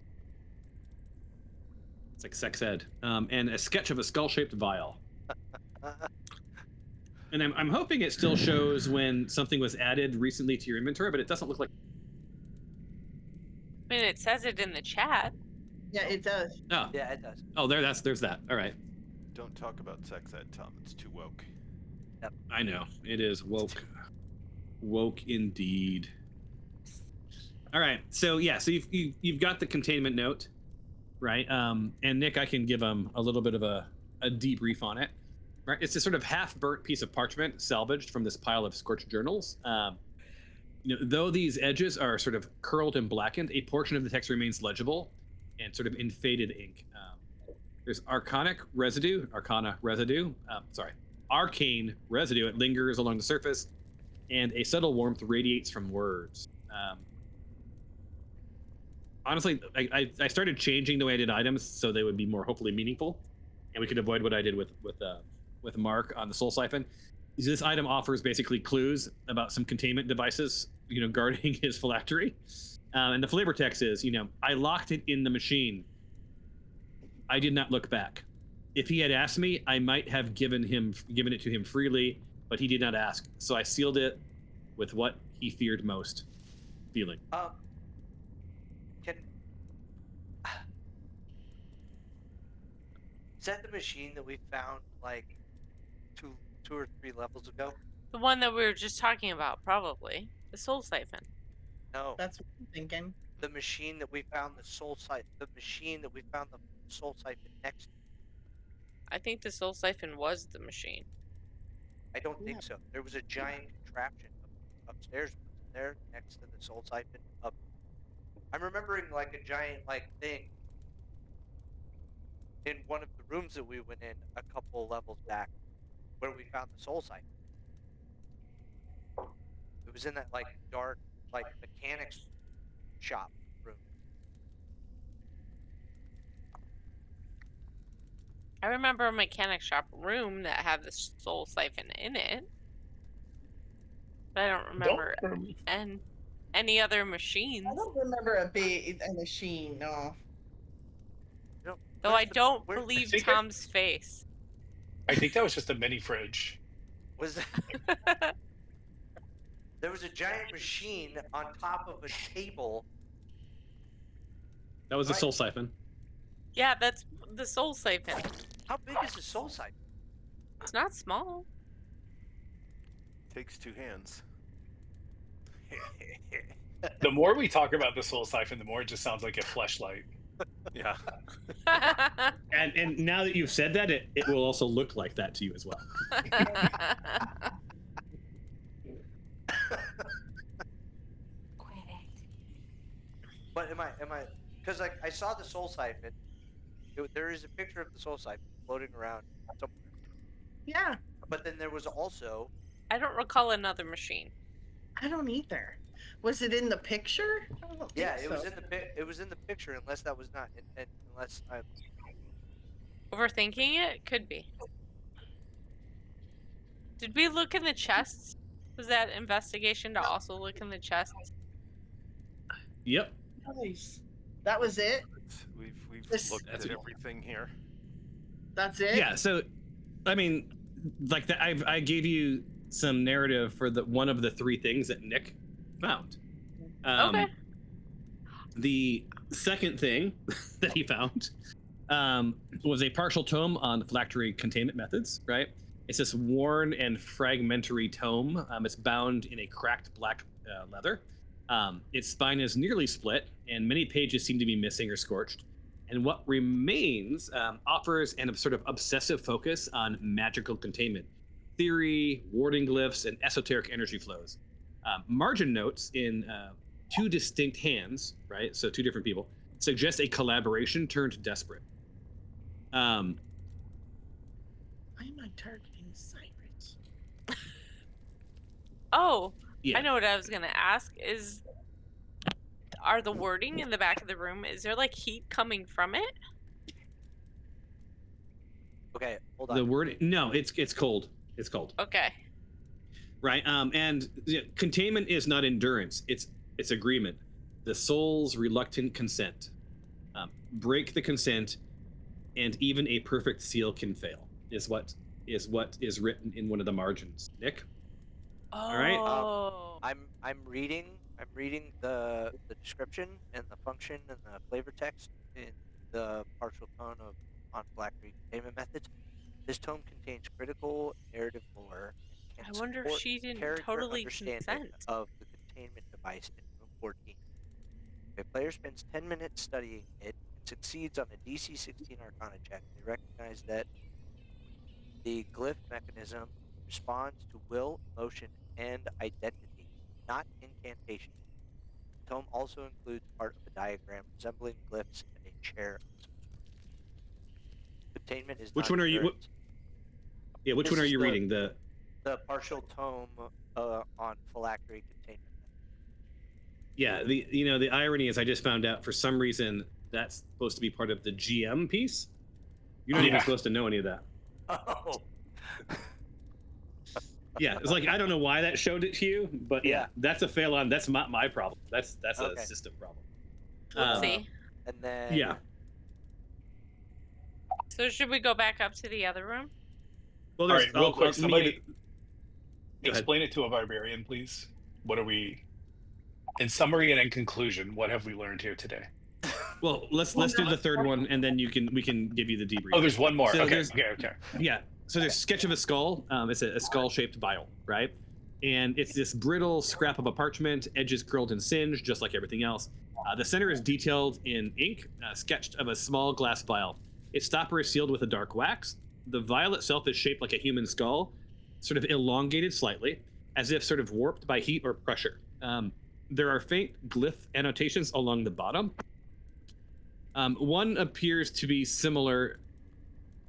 It's like sex ed. And a sketch of a skull-shaped vial. And I'm hoping it still shows when something was added recently to your inventory, but it doesn't look like. I mean, it says it in the chat. yeah, it does. Oh, Yeah, it does. oh, there's that. All right, Don't talk about sex ed, Tom. It's too woke. I know it is woke indeed. All right, so yeah, so you've got the containment note, right? And Nick, I can give him a little bit of a debrief on it. Right, it's a sort of half-burnt piece of parchment salvaged from this pile of scorched journals. Though these edges are sort of curled and blackened, a portion of the text remains legible and sort of in faded ink. There's arcane residue. It lingers along the surface, and a subtle warmth radiates from words. Honestly, I started changing the way I did items so they would be more hopefully meaningful, and we could avoid what I did with Mark on the Soul Siphon. This item offers basically clues about some containment devices, guarding his phylactery. And the flavor text is, I locked it in the machine. I did not look back. If he had asked me, I might have given it to him freely, but he did not ask. So I sealed it with what he feared most, feeling. Is that the machine that we found like two or 3 levels ago? The one that we were just talking about, probably. The Soul Siphon. No. That's what I'm thinking. The machine that we found the soul siphon. The machine that we found the soul siphon next to. I think the Soul Siphon was the machine. I don't think so. There was a giant contraption upstairs there next to the soul siphon. I'm remembering like a giant thing in one of the rooms that we went in a couple levels back where we found the soul siphon. It was in that dark mechanics shop room. I remember a mechanic shop room that had the Soul Siphon in it. But I don't remember any other machines. I don't remember a machine. No. Though I don't believe think Tom's face. I think that was just a mini fridge. Was there was a giant machine on top of a table. That was the Soul Siphon. Yeah, that's the Soul Siphon. How big is the soul siphon? It's not small. Takes 2 hands. The more we talk about the Soul Siphon, the more it just sounds like a fleshlight. Yeah. And now that you've said that, it will also look like that to you as well. But am I? Because like I saw the soul siphon. There is a picture of the soul siphon floating around somewhere. Yeah, But then there was also. I don't recall another machine. I don't either. Was it in the picture? I don't Yeah, think it was so. in the it was in the picture, unless that was not, unless I. Overthinking it? Could be. Did we look in the chests? Was that investigation to also look in the chests? Yep. Nice. That was it. We've This- looked That's at it. everything here. That's it. Yeah. So, I mean, like that, I gave you some narrative for the one of the three things that Nick found. Okay. The second thing that he found was a partial tome on phylactery containment methods. Right. It's this worn and fragmentary tome. It's bound in a cracked black leather. Its spine is nearly split, and many pages seem to be missing or scorched. And what remains offers an sort of obsessive focus on magical containment, theory, warding glyphs, and esoteric energy flows. Margin notes in two distinct hands, right? So two different people, suggest a collaboration turned desperate. Why am I targeting Cyrus? Oh, Yeah. I know what I was gonna ask. Are the wording in the back of the room? Is there like heat coming from it? Okay, hold on. The word? No, it's cold. It's cold. Okay. Right. And containment is not endurance. It's agreement. The soul's reluctant consent. Break the consent, and even a perfect seal can fail. Is what is written in one of the margins. Nick. Oh. right. I'm reading the description and the function and the flavor text in the partial tome on phylactery containment methods. This tome contains critical narrative lore and can I wonder if support she didn't character totally understanding consent. of the containment device in room 14. If a player spends 10 minutes studying it and succeeds on a DC 16 Arcana check, they recognize that the glyph mechanism responds to will, emotion, and identity, not incantation. The tome also includes part of a diagram resembling glyphs and a chair of some sort. Containment is Which not one are you? endurance. Yeah, which This one are is you the- reading? The The partial tome on phylactery containment. yeah, the irony is I just found out for some reason that's supposed to be part of the GM piece. You're not even Yeah. supposed to know any of that. Oh, Yeah, it's like I don't know why that showed it to you, but yeah, Yeah. that's a fail on. That's not my problem. That's Okay. a system problem. Whoopsie. and then Yeah. So should we go back up to the other room? Well, All there's right, real quick, let me somebody get Go ahead. explain it to a barbarian, please. What are we, in summary and in conclusion, what have we learned here today? Well, let's do the third one, and then we can give you the debrief. Oh, there's one more. So Okay, there's- okay. Yeah. So there's a sketch of a skull. It's a skull-shaped vial, right? And it's this brittle scrap of a parchment, edges curled and singed, just like everything else. The center is detailed in ink, sketched of a small glass vial. Its stopper is sealed with a dark wax. The vial itself is shaped like a human skull, sort of elongated slightly, as if sort of warped by heat or pressure. There are faint glyph annotations along the bottom. One appears to be similar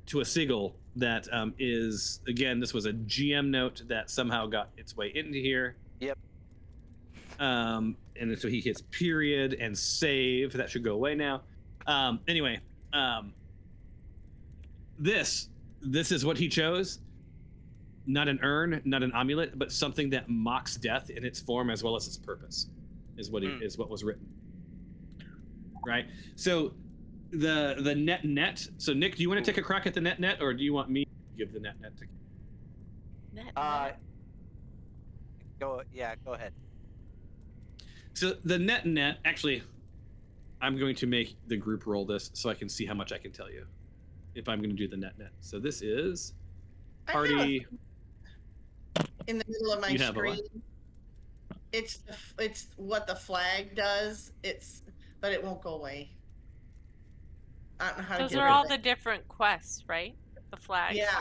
to a sigil that is, again, this was a GM note that somehow got its way into here. Yep. And so he hits period and save. That should go away now. Anyway, this is what he chose. Not an urn, not an amulet, but something that mocks death in its form as well as its purpose, is what is what was written. Right. So the net. So Nick, do you want to take a crack at the net, or do you want me to give the net to? Go ahead. So the net. Actually, I'm going to make the group roll this so I can see how much I can tell you if I'm going to do the net. So this is I have party. in the middle of my You have a what? screen. It's what the flag does. But it won't go away. I don't know how Those to get are rid all of the it. different quests, right? The flags. Yeah,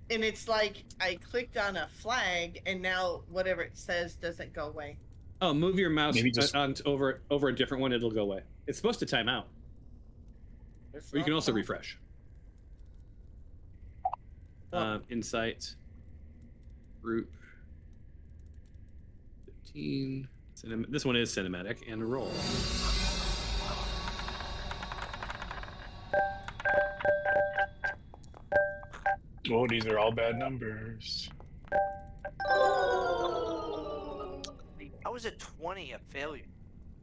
and it's like I clicked on a flag, and now whatever it says doesn't go away. Oh, move your mouse Maybe just- over a different one. It'll go away. It's supposed to time out, or you can also refresh. Insight, group, 15. This one is cinematic, and roll. Oh, these are all bad numbers. How was a 20 a failure?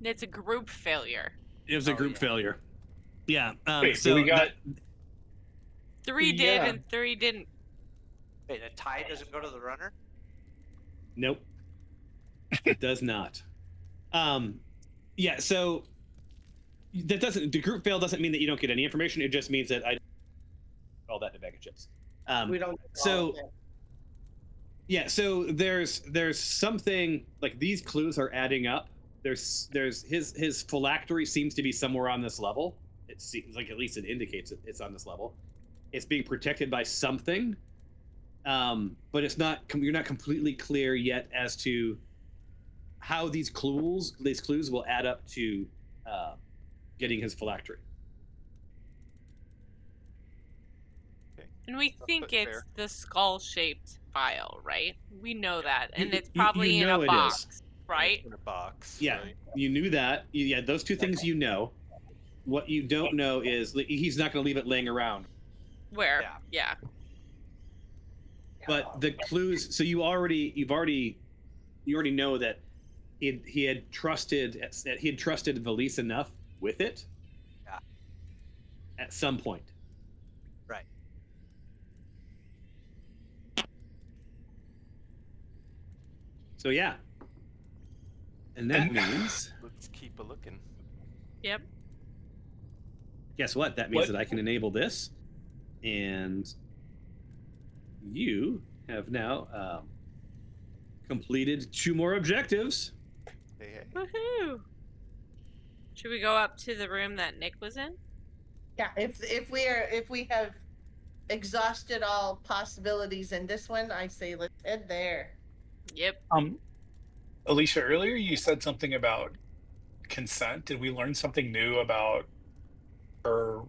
It's a group failure. It was a group failure. Yeah. Wait, so we got 3 did and 3 didn't. Wait, a tie doesn't go to the runner? Nope. It does not. Yeah, so that doesn't, the group fail doesn't mean that you don't get any information. It just means that I all that in a bag of chips. We don't. So yeah, so there's something like these clues are adding up. There's his phylactery seems to be somewhere on this level. It seems like, at least it indicates it's on this level. It's being protected by something, but it's not. You're not completely clear yet as to how these clues will add up to getting his phylactery. And we think it's fair. the skull-shaped file, right? We know that, and it's You probably in know a it box, is. right? In a box. Yeah, Right? you knew that. Yeah, those two things you know. What you don't know is he's not going to leave it laying around. Where? Yeah. But the clues. So you already know that he had trusted Valise enough with it. Yeah. At some point. Right. So yeah. And that means. Let's keep a looking. Yep. Guess what? That means that I can enable this, and you have now completed 2 more objectives. Hey. Woohoo! Should we go up to the room that Nick was in? Yeah, if we have exhausted all possibilities in this one, I say let's head there. Yep. Alicia, earlier you said something about consent. Did we learn something new about her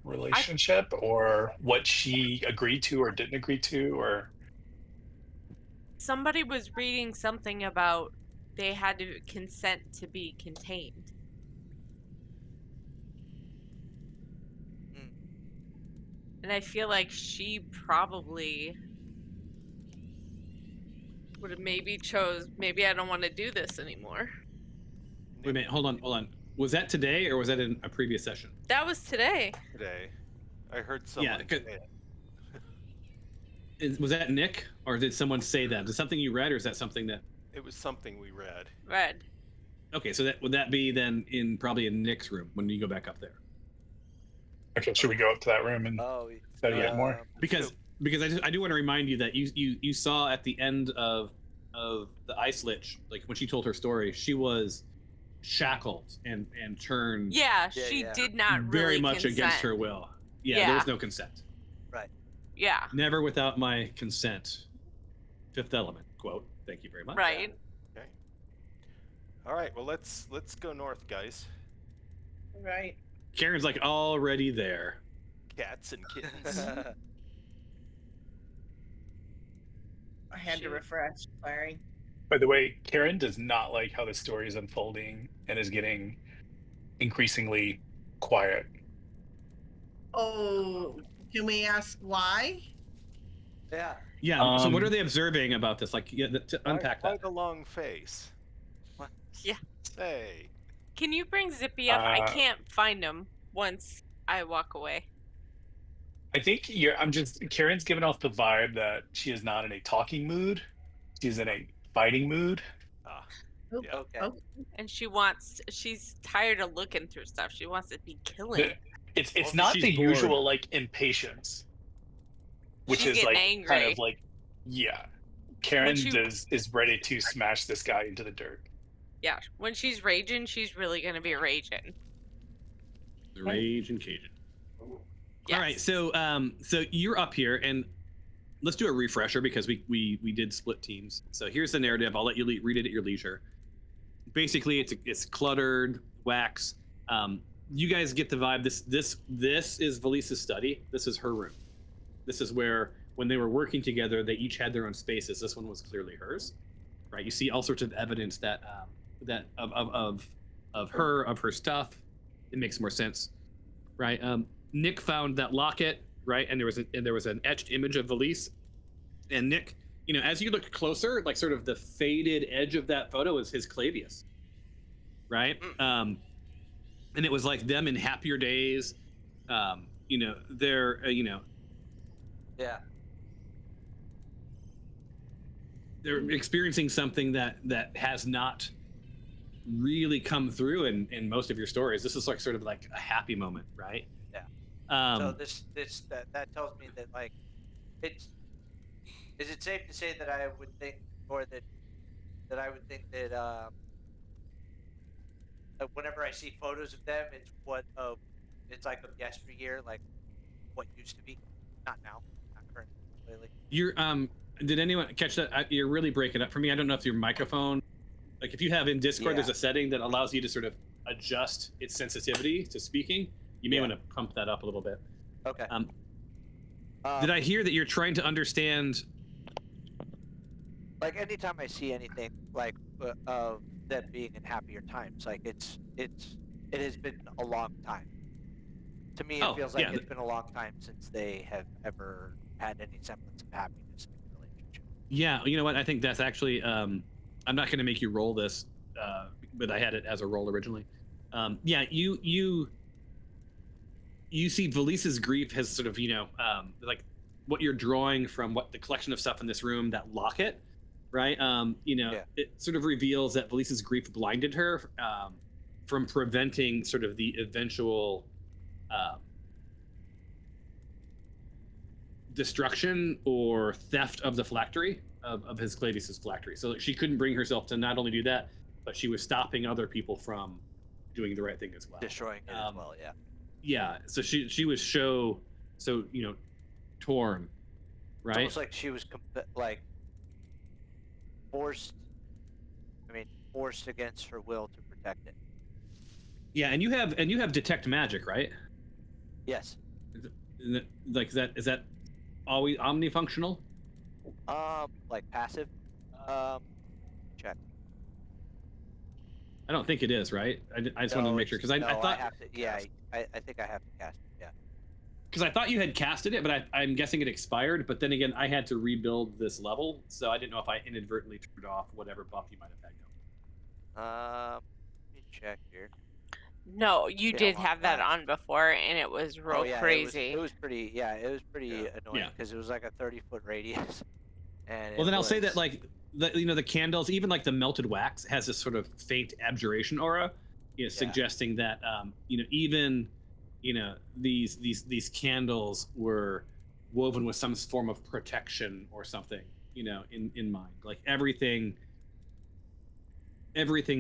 relationship, or what she agreed to or didn't agree to, or? Somebody was reading something about they had to consent to be contained. And I feel like she probably would have maybe maybe I don't want to do this anymore. Wait a minute, hold on. Was that today, or was that in a previous session? That was today. Today, I heard someone say it. Was that Nick, or did someone say that? Is it something you read, or is that something that? It was something we read. Read. Okay, so would that be then probably in Nick's room when you go back up there? Okay, should we go up to that room and study it more? Because I do want to remind you that you saw at the end of the Ice Lich, like when she told her story, she was shackled and turned. Yeah, she did not really very much consent. against her will. Yeah, there was no consent. Right. Yeah. Never without my consent. Fifth Element quote. Thank you very much. Right. Okay. All right. Well, let's go north, guys. Right. Karen's like already there. Cats and kittens. I had to refresh. Sorry. By the way, Karen does not like how the story is unfolding and is getting increasingly quiet. Oh, can we ask why? Yeah. Yeah. So what are they observing about this? Like, to unpack Why that. the long face? What? Yeah. Say. Can you bring Zippy up? I can't find him once I walk away. I think Karen's giving off the vibe that she is not in a talking mood. She's in a fighting mood. Oh, Yeah. Okay. oh, And she's tired of looking through stuff. She wants to be killing. It's Well, not she's the bored. usual like impatience, which She's is like getting kind angry. of like Karen she- is ready to smash this guy into the dirt. Yeah. When she's raging, she's really gonna be raging. The Rage and Cajun. Yes. All right. So you're up here, and let's do a refresher because we did split teams. So here's the narrative. I'll let you read it at your leisure. Basically, it's cluttered, wax. You guys get the vibe. This is Valisa's study. This is her room. This is where, when they were working together, they each had their own spaces. This one was clearly hers, right? You see all sorts of evidence that of her stuff. It makes more sense, right? Nick found that locket, right? And there was an etched image of Valise. And Nick, as you looked closer, like sort of the faded edge of that photo is Hisclaveus, right? And it was like them in happier days. They're Yeah. they're experiencing something that has not really come through in most of your stories. This is like sort of like a happy moment, right? Yeah. So that tells me that, like, is it safe to say that I would think, or that I would think that whenever I see photos of them, it's like of yesteryear, like what used to be, not now, not currently, clearly. You're did anyone catch that? You're really breaking up for me. I don't know if your microphone, like if you have in Discord, there's a setting that allows you to sort of adjust its sensitivity to speaking. You may want to pump that up a little bit. Okay. Did I hear that you're trying to understand? Like, anytime I see anything like of them being in happier times, like it has been a long time. To me, it feels like it's been a long time since they have ever had any semblance of happiness in a relationship. Yeah, you know what? I think that's actually. I'm not going to make you roll this, but I had it as a roll originally. Yeah, you see Valisa's grief has sort of, like what you're drawing from what the collection of stuff in this room, that locket, right? It sort of reveals that Valisa's grief blinded her from preventing sort of the eventual destruction or theft of the phylactery, of Hisclaveus's phylactery. So she couldn't bring herself to not only do that, but she was stopping other people from doing the right thing as well. Destroying it as well, yeah. Yeah, so she was torn, right? It's almost like she was forced against her will to protect it. Yeah, and you have detect magic, right? Yes. Is that always omnifunctional? Like passive. Check. I don't think it is, right? I just wanted to make sure, because I thought I have to. Yeah, I think I have to cast it. Yeah. Because I thought you had casted it, but I'm guessing it expired. But then again, I had to rebuild this level, so I didn't know if I inadvertently turned off whatever buff you might have had going. Let me check here. No, you did have that on before, and it was real crazy. It was pretty. Yeah, it was pretty annoying because it was like a 30-foot radius. And well, then I'll say that, like, the candles, even like the melted wax, has this sort of faint abjuration aura, suggesting that even these candles were woven with some form of protection or something, in mind. Like everything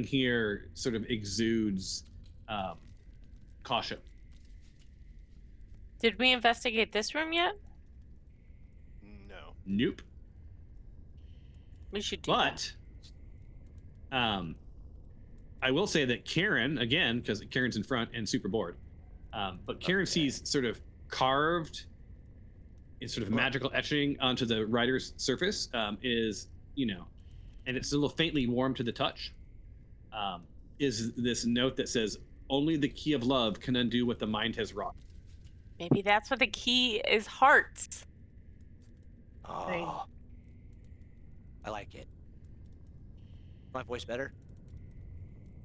here sort of exudes caution. Did we investigate this room yet? No. Nope. We should do that. I will say that Karen, again, because Karen's in front and super bored, but Karen sees sort of carved in sort of magical etching onto the writer's surface, and it's a little faintly warm to the touch, is this note that says, "Only the key of love can undo what the mind has wrought." Maybe that's what the key is, hearts. Oh. I like it. My voice better?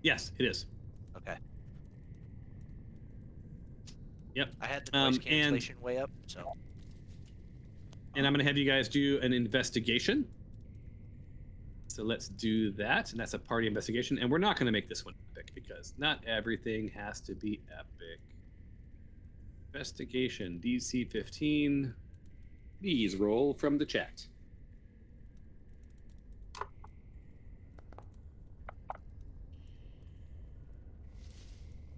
Yes, it is. Okay. Yep. I had the noise cancellation way up, so. And I'm going to have you guys do an investigation. So let's do that. And that's a party investigation. And we're not going to make this one epic, because not everything has to be epic. Investigation, DC 15. Please roll from the chat.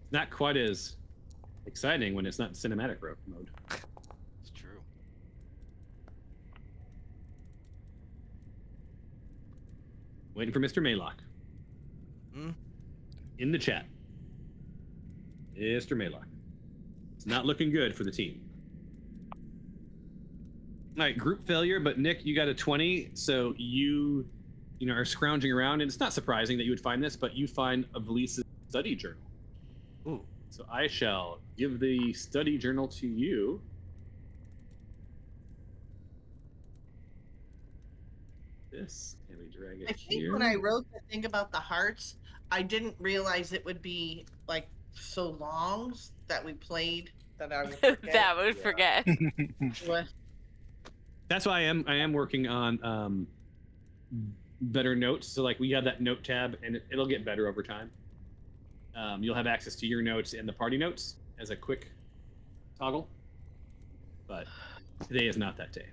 Not quite as exciting when it's not cinematic mode. It's true. Waiting for Mr. Maylock. In the chat. Mr. Maylock. It's not looking good for the team. All right, group failure, but Nick, you got a 20, so you are scrounging around, and it's not surprising that you would find this, but you find a Valise's study journal. Ooh. So I shall give the study journal to you. This, can we drag it I think here? when I wrote the thing about the hearts, I didn't realize it would be like so long that we played that I would forget. That would forget. What? That's why I am working on better notes. So like we have that note tab, and it'll get better over time. You'll have access to your notes and the party notes as a quick toggle. But today is not that day.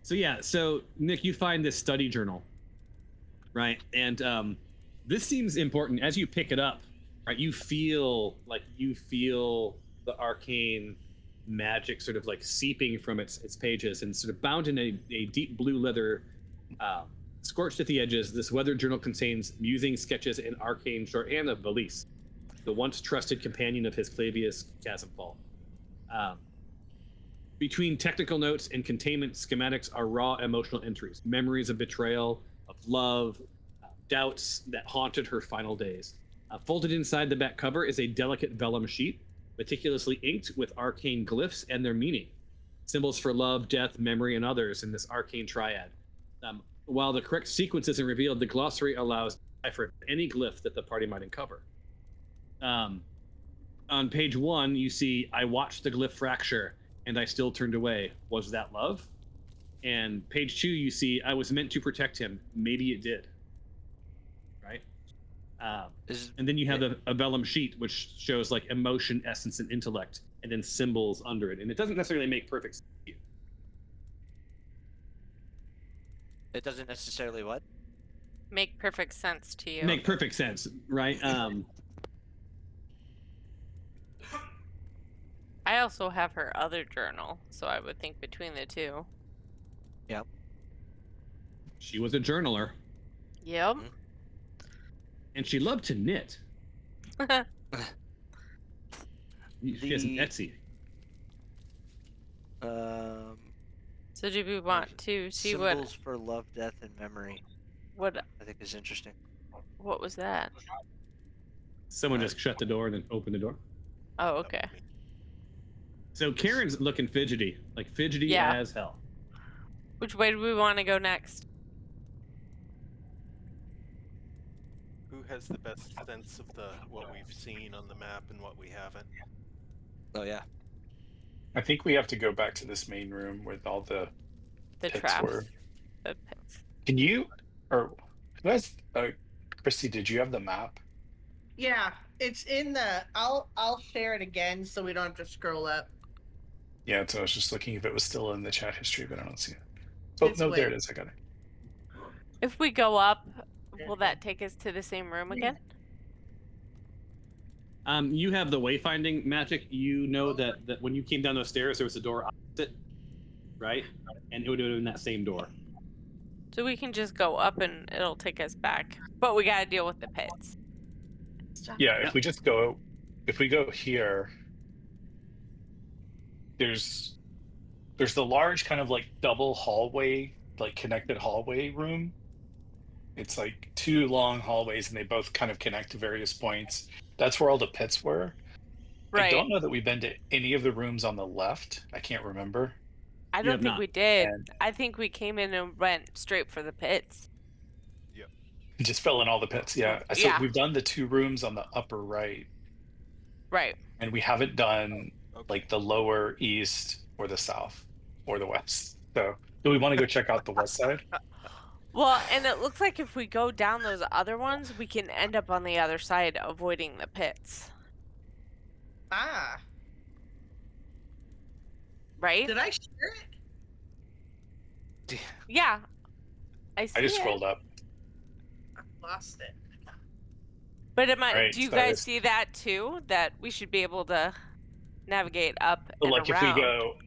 So yeah, so Nick, you find this study journal, right? And this seems important. As you pick it up, right, you feel the arcane magic sort of like seeping from its pages, and sort of bound in a deep blue leather, scorched at the edges. This weathered journal contains musing sketches in arcane shorthand of Valise, the once trusted companion of Hisclaveus Chasmfall. Between technical notes and containment schematics are raw emotional entries, memories of betrayal, of love, doubts that haunted her final days. Folded inside the back cover is a delicate vellum sheet, meticulously inked with arcane glyphs and their meaning, symbols for love, death, memory, and others in this arcane triad. While the correct sequence isn't revealed, the glossary allows for any glyph that the party might uncover. On page 1, you see, I watched the glyph fracture, and I still turned away. Was that love? And page 2, you see, I was meant to protect him. Maybe it did. Right? And then you have a vellum sheet, which shows like emotion, essence, and intellect, and then symbols under it. And it doesn't necessarily make perfect sense to you. It doesn't necessarily what? Make perfect sense to you. Make perfect sense, right? I also have her other journal, so I would think between the two. Yep. She was a journaler. Yep. And she loved to knit. She has an Etsy. So do we want to see what Symbols for love, death, and memory. what I think is interesting. what was that? Someone just shut the door and then opened the door. Oh, okay. So Karen's looking fidgety, like fidgety Yeah. as hell. Which way do we want to go next? Who has the best sense of what we've seen on the map and what we haven't? Oh yeah. I think we have to go back to this main room with all the pits traps. were. The pits. Can you, or who has, Christy, did you have the map? Yeah, it's in the. I'll share it again so we don't have to scroll up. Yeah, so I was just looking if it was still in the chat history, but I don't see it. Oh, It's no, there way- it is. I got it. If we go up, will that take us to the same room again? You have the wayfinding magic. You know that when you came down those stairs, there was a door opposite, right? And it would have been that same door. So we can just go up and it'll take us back. But we gotta deal with the pits. Yeah, Yep. if we go here, there's the large kind of like double hallway, like connected hallway room. It's like 2 long hallways and they both kind of connect to various points. That's where all the pits were. I Right. don't know that we've been to any of the rooms on the left. I can't remember. I You don't have think not. we did. And- I think we came in and went straight for the pits. It just fell in all the pits. Yeah. So Yeah. we've done the 2 rooms on the upper right, Right. and we haven't done Okay. like the lower east or the south or the west. So do we want to go check out the west side? Well, and it looks like if we go down those other ones, we can end up on the other side avoiding the pits. Ah, Right? did I share it? Yeah. I see I just it. scrolled up. I lost it. But am I, Right, do you so guys it's- see that too? That we should be able to navigate up So, and like around? if we go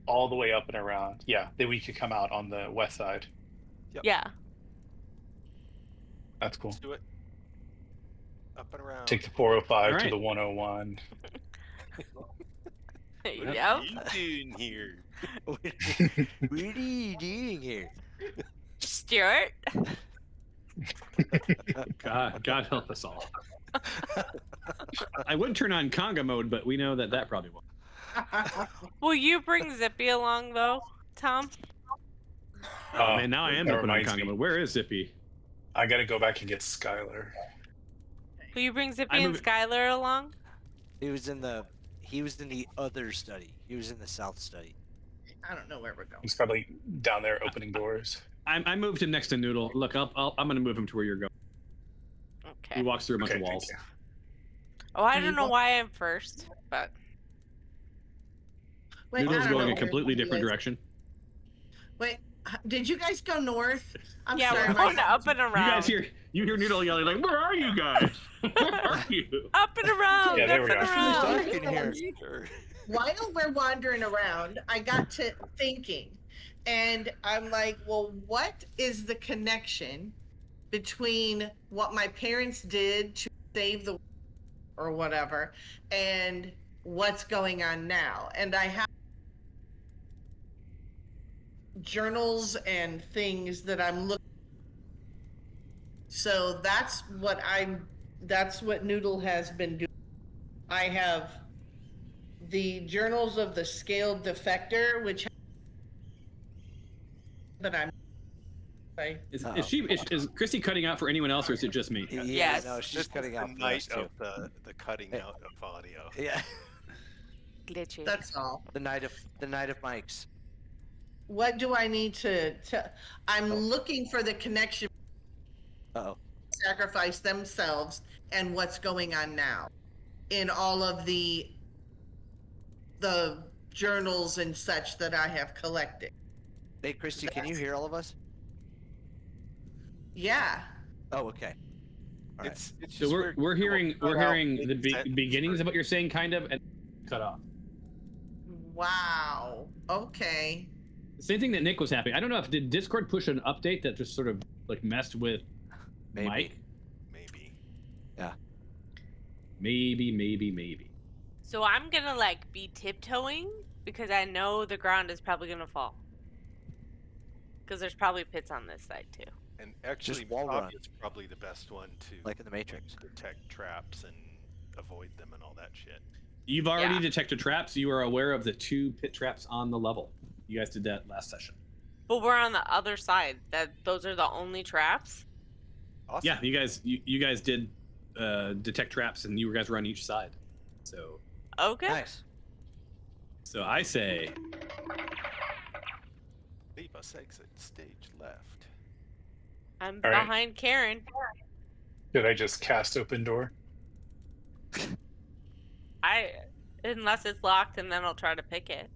all the way up and around, yeah, then we could come out on the west side. Yeah. That's cool. Let's do it. Up and around. Take the 405 All to right. the 101. What Yep. are you doing here? What are you doing here? Stuart. God help us all. I would turn on conga mode, but we know that probably won't. Will you bring Zippy along though, Tom? Oh man, now I am that open on reminds conga me. mode. Where is Zippy? I gotta go back and get Skylar. Will you bring Zippy I'm and moving- Skylar along? He was in the other study. He was in the south study. I don't know where we're going. He's probably down there opening doors. I moved him next to Noodle. Look, I'm gonna move him to where you're going. He Okay. walks through a bunch Okay, of thank walls. you. Oh, I Do you don't know want- why I'm first, but Wait, I Noodle's don't know going a where completely he different is. direction. Wait, did you guys go north? I'm yeah, sorry. we're going up and around. You hear Noodle yelling like, "Where are you guys? Where are you?" Up and around. Yeah, there up we and go. around. Dark in here. Sure. While we're wandering around, I got to thinking, and I'm like, well, what is the connection between what my parents did to save the or whatever and what's going on now? And I have journals and things that I'm looking. So that's what Noodle has been doing. I have the journals of the scaled defector, which, but Is Christy cutting out for anyone else, or is it just me? Yeah, Yes. no, she's cutting out the for us night too. of the cutting out of audio. Yeah, Glitchy. that's all. the night of mics. What do I need to I'm looking for the connection, Uh-oh. sacrifice themselves and what's going on now in all of the journals and such that I have collected. Hey, Christy, can you hear all of us? Yeah. Oh, okay. All right. It's So just we're weird. hearing Cut out the mid-sentence beginnings for- of what you're saying, kind of, and cut off. Wow. Okay. Same thing that Nick was happy. I don't know if did Discord push an update that just sort of like messed with Maybe. Mike. Maybe. Maybe. So I'm gonna like be tiptoeing because I know the ground is probably gonna fall. Because there's probably pits on this side too. And actually, wall run. is probably the best one to Like in the Matrix. detect traps and avoid them and all that shit. You've already Yeah. detected traps. You are aware of the 2 pit traps on the level. You guys did that last session. But we're on the other side. Those are the only traps. Awesome. Yeah, you guys did detect traps, and you guys were on each side. So Okay. Nice. I say Leave us exit stage left. I'm All right. behind Karen. Did I just cast open door? Unless it's locked, and then I'll try to pick it.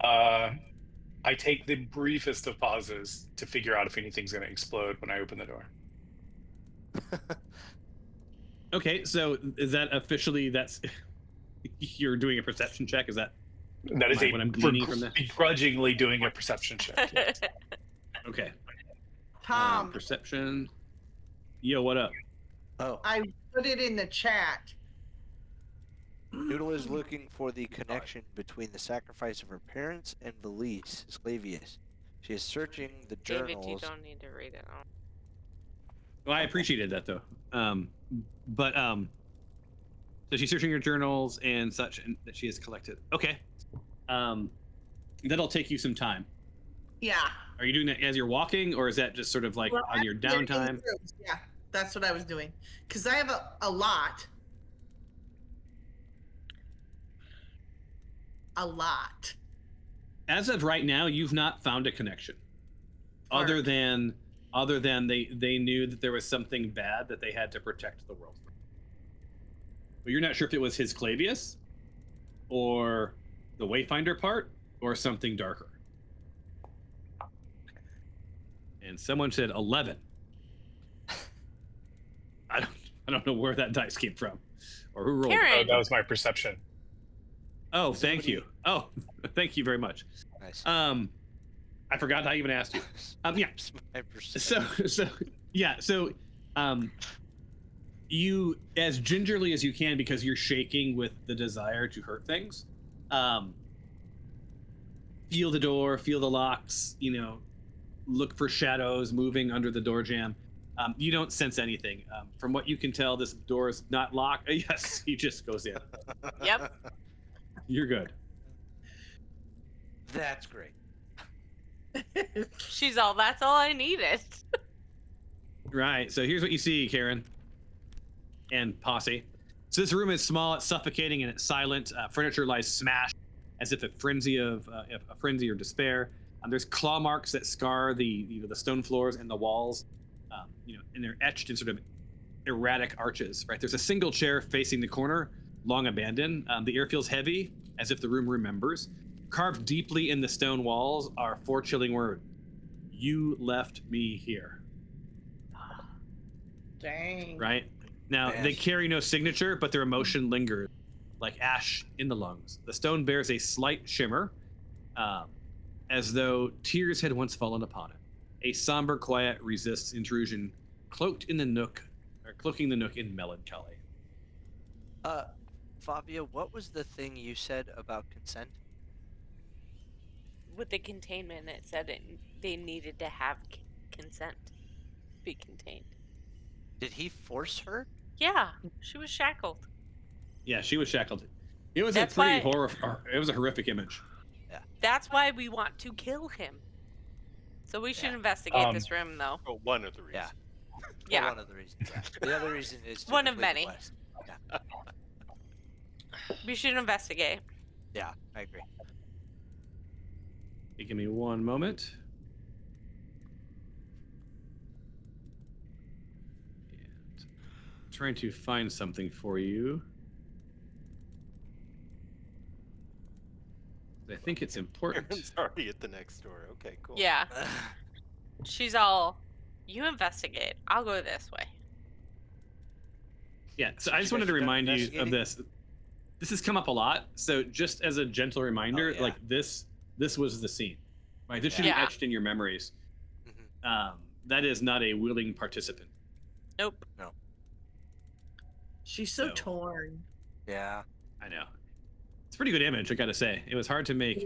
I take the briefest of pauses to figure out if anything's going to explode when I open the door. okay. So is that officially that's you're doing a perception check? Is that That is what I'm gleaning from that? begrudgingly doing a perception check. yes. Okay? Tom, Perception. Yo, what up? Oh, I put it in the chat. Noodle is looking for the connection between the sacrifice of her parents and Valise, Hisclaveus. She is searching the David, you journals. don't need to read it. Well, I appreciated that though. So she's searching her journals and such, and that she has collected. Okay. That'll take you some time. Yeah. Are you doing that as you're walking, or is that just sort of like Well, on your I'm getting downtime? through. Yeah, that's what I was doing. Because I have a lot. A lot. As of right now, you've not found a connection, other Alright. than they knew that there was something bad that they had to protect the world from. But you're not sure if it was Hisclaveus, or the Wayfinder part, or something darker. And someone said 11. I don't know where that dice came from, or who rolled it. Oh, Karen, that was my perception. Oh, thank you. Oh, thank you very much. Nice. I forgot I even asked you. Yeah. My perception. So, you, as gingerly as you can, because you're shaking with the desire to hurt things, feel the door, feel the locks, look for shadows moving under the door jamb. You don't sense anything. From what you can tell, this door is not locked. Yes, he just goes in. Yep. You're good. That's great. She's all, that's all I needed. Right. So here's what you see, Karen and Posse. So this room is small, it's suffocating, and it's silent. Furniture lies smashed as if a frenzy or despair. There's claw marks that scar the stone floors and the walls, and they're etched in sort of erratic arches. Right. There's a single chair facing the corner, long abandoned. The air feels heavy, as if the room remembers. Carved deeply in the stone walls are 4 chilling words: "You left me here." Dang. Right. Now, they carry no signature, but their emotion lingers like ash in the lungs. The stone bears a slight shimmer, as though tears had once fallen upon it. A somber quiet resists intrusion, cloaking the nook in melancholy. Fabio, what was the thing you said about consent? With the containment, it said they needed to have consent to be contained. Did he force her? Yeah, she was shackled. Yeah, she was shackled. It was That's a pretty why- it was a horrific image. That's why we want to kill him. So we should investigate this room, though. Oh, one of the reasons. Yeah. Yeah. One of the reasons. Yeah. The other reason is to One of complete the many. quest. Yeah. We should investigate. Yeah, I agree. Give me one moment. And trying to find something for you. I think it's important. Karen's already at the next door. Okay, cool. Yeah. She's all, you investigate. I'll go this way. Yeah, so So I you just wanted guys to done remind you of investigating? this. This has come up a lot, so just as a gentle reminder, yeah. like this was the scene, right? This should Yeah. be etched in your memories. Mhm. That is not a willing participant. Nope. She's so So- torn. Yeah. I know. It's a pretty good image, I gotta say. It was hard to make.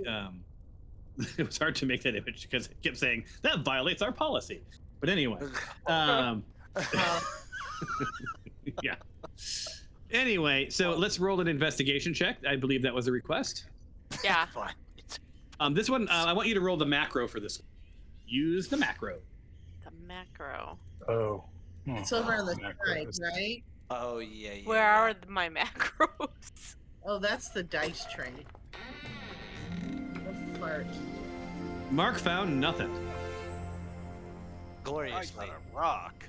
It was hard to make that image because it kept saying that violates our policy. But anyway, yeah. Anyway, so let's roll an investigation check. I believe that was a request. Yeah. Fine. This one, I want you to roll the macro for this one. Use the macro. The macro. Oh. It's over on the Macros. side, right? Oh yeah. Where yeah. are my macros? Oh, that's the dice tray. The fart. Mark found nothing. I Gloriously. got a rock.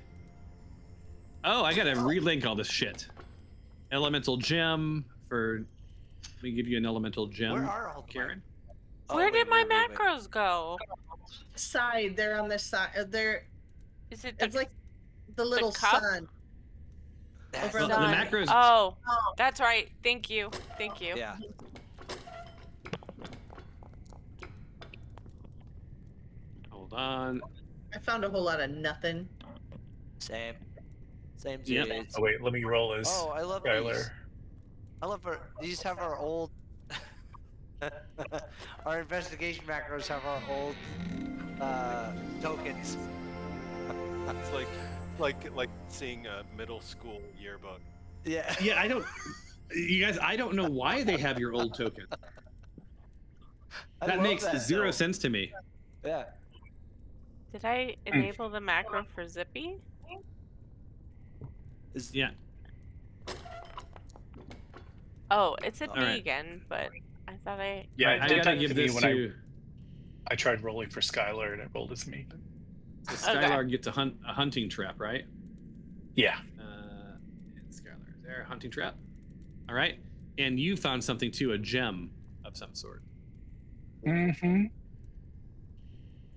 Oh, I gotta relink all this shit. Elemental gem for. Let me give you an elemental gem, Where are all the Karen. Oh, Where wait, did my wait, wait, wait. macros go? Side, they're on this side. They're. Is it It's like the little cup? sun. That's Over Well, on the side. macros. Oh, Oh, that's right. Thank you. Thank you. Yeah. Hold on. I found a whole lot of nothing. Same. Same. Yep. It's- Oh wait, let me roll as Oh, I love these. Skylar. I love these have our old. Our investigation macros have our old tokens. It's like seeing a middle school yearbook. Yeah. Yeah, I don't. You guys, I don't know why they have your old token. I That love makes that, zero though. sense to me. Yeah. Did I enable the macro for Zippy? Yeah. Oh, it's a All B right. again, but I thought I. Yeah, I it did gotta that give to me this when to. I tried rolling for Skylar and it rolled as me. So Okay. Skylar gets a hunting trap, right? Yeah. And Skylar is there, hunting trap. All right, and you found something too, a gem of some sort. Mm-hmm.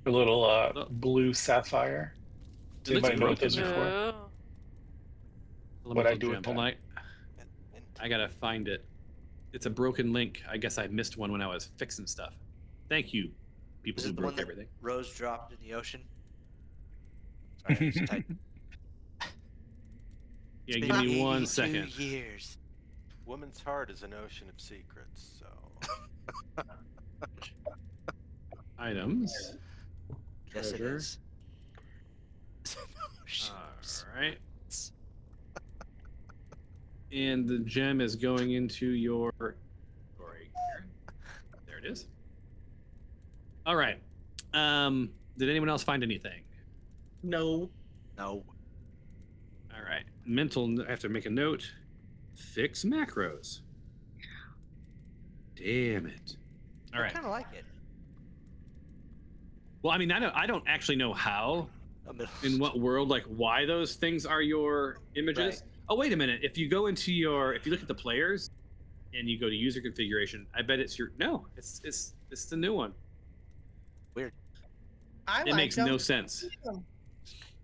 A little Oh. blue sapphire. It Has looks anybody noticed this broken. before? Ooh. What'd I Elemental do with gem. Hold that? on, I gotta find it. It's a broken link. I guess I missed one when I was fixing stuff. Thank you, people Is who it the broke one that everything. Rose dropped in the ocean? Sorry, I was typing. Yeah, It's give been me 1 82 second. years. Woman's heart is an ocean of secrets, so. Items. Yes, it Treasure. is. All right. And the gem is going into your story. There it is. All right. Did anyone else find anything? No. No. All right. Mental. I have to make a note. Fix macros. Damn it. All I right. kind of like it. Well, I mean, I don't actually know how, in what world, like why those things are your images. Right. Oh, wait a minute. If you go into if you look at the players and you go to user configuration, I bet it's it's the new one. Weird. It makes no sense.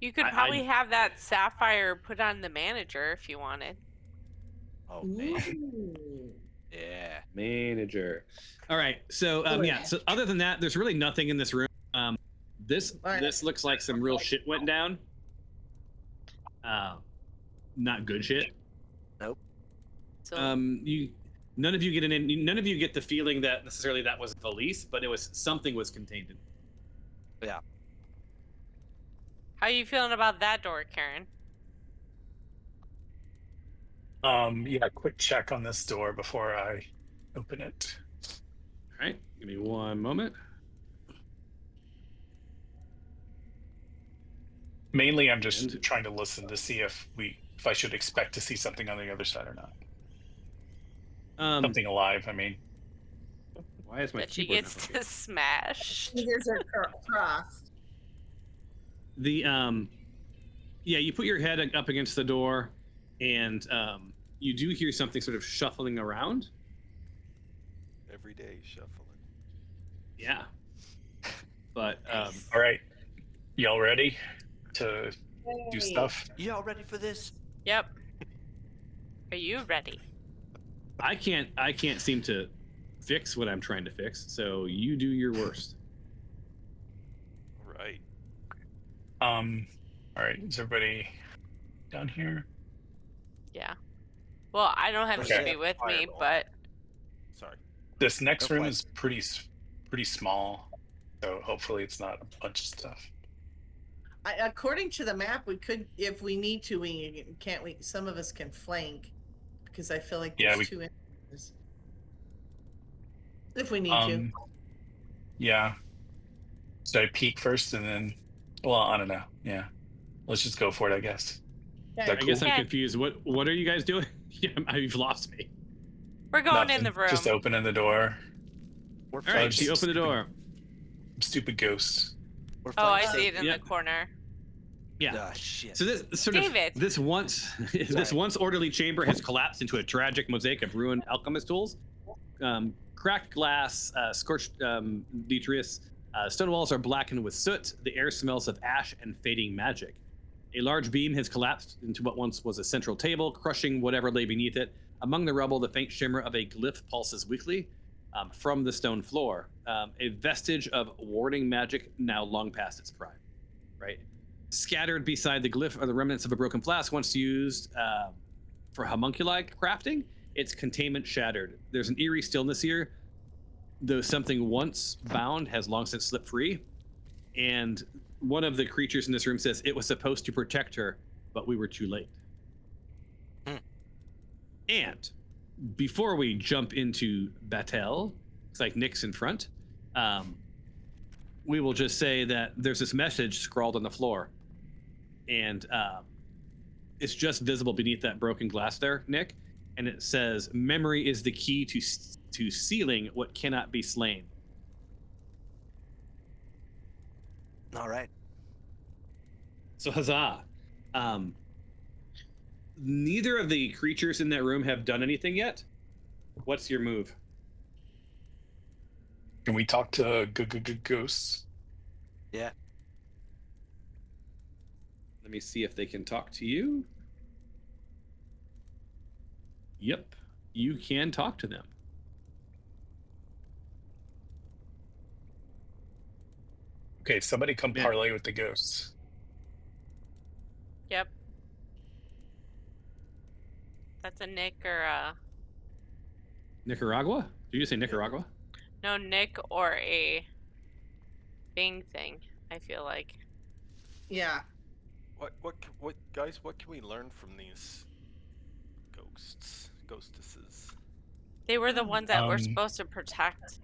You could I- probably have that sapphire put on the manager if you wanted. Oh man. Ooh. Yeah. Manager. All right. So yeah. So other than that, there's really nothing in this room. This looks like some real shit went down. Not good shit. Nope. So None of you get the feeling that necessarily that was Valise, but it was something was contained in. Yeah. how you feeling about that door, Karen? Yeah, quick check on this door before I open it. All right. Give me 1 moment. Mainly, I'm just And- trying to listen to see if I should expect to see something on the other side or not. Something alive. I mean, Why is my That she keyboard gets not to working? smash. Fingers are crossed. The yeah, you put your head up against the door, and you do hear something sort of shuffling around. Every day shuffling. Yeah, but all right, y'all ready to do stuff? Y'all ready for this? Yep. Are you ready? I can't seem to fix what I'm trying to fix. So you do your worst. Right. All right, is everybody down here? Yeah. Well, I don't have Okay. Evie with me, Fireball. but Sorry. This next Go room for it. is pretty small, so hopefully it's not a bunch of stuff. According to the map, we could, if we need to, can't we? Some of us can flank, because I feel like Yeah, there's two entrances. If we need to. Yeah. Should I peek first and then? Well, I don't know. Yeah, let's just go for it, I guess. Okay. I guess I'm Yeah. confused. What are you guys doing? Yeah, you've lost me. we're going in Nothing, the room. Just opening the door. We're All right, just so you open the door. Stupid ghosts. We're Oh, I flanking. see it in Yep. the corner. Yeah. Ah, shit. So this sort David. of this once orderly chamber has collapsed into a tragic mosaic of ruined alchemist tools, cracked glass, scorched detritus. Stone walls are blackened with soot. The air smells of ash and fading magic. A large beam has collapsed into what once was a central table, crushing whatever lay beneath it. Among the rubble, the faint shimmer of a glyph pulses weakly from the stone floor. A vestige of warding magic now long past its prime. Right. Scattered beside the glyph are the remnants of a broken flask once used for homunculi crafting. Its containment shattered. There's an eerie stillness here, though something once bound has long since slipped free. And one of the creatures in this room says it was supposed to protect her, but we were too late. And before we jump into battle, it's like Nick's in front, we will just say that there's this message scrawled on the floor. And it's just visible beneath that broken glass there, Nick. And it says, memory is the key to sealing what cannot be slain. All right. So huzzah. Neither of the creatures in that room have done anything yet. What's your move? Can we talk to ghosts? Yeah. Let me see if they can talk to you. Yep, you can talk to them. Okay, somebody come Yeah. parlay with the ghosts. Yep. That's a Nick or a Nicaragua? Did you just say Nicaragua? no Nick or a Bing thing. I feel like. Yeah. What guys? What can we learn from these ghostesses? They were the ones that were Um, supposed to protect.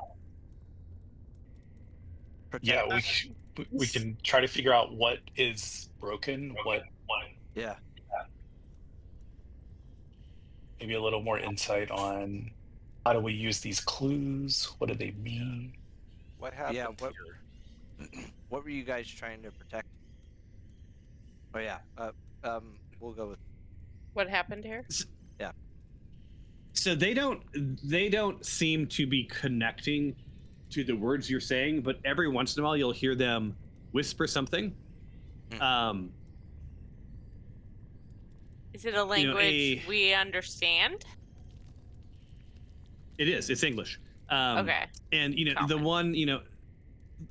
Yeah, Protect. we can try to figure out what is broken, what Yeah. maybe a little more insight on how do we use these clues? What do they mean? What happened Yeah, what- here? What were you guys trying to protect? Oh yeah. We'll go with What happened here? So they don't seem to be connecting to the words you're saying, but every once in a while you'll hear them whisper something. Is it a language we understand? It is. It's English. Okay. And the Common. one,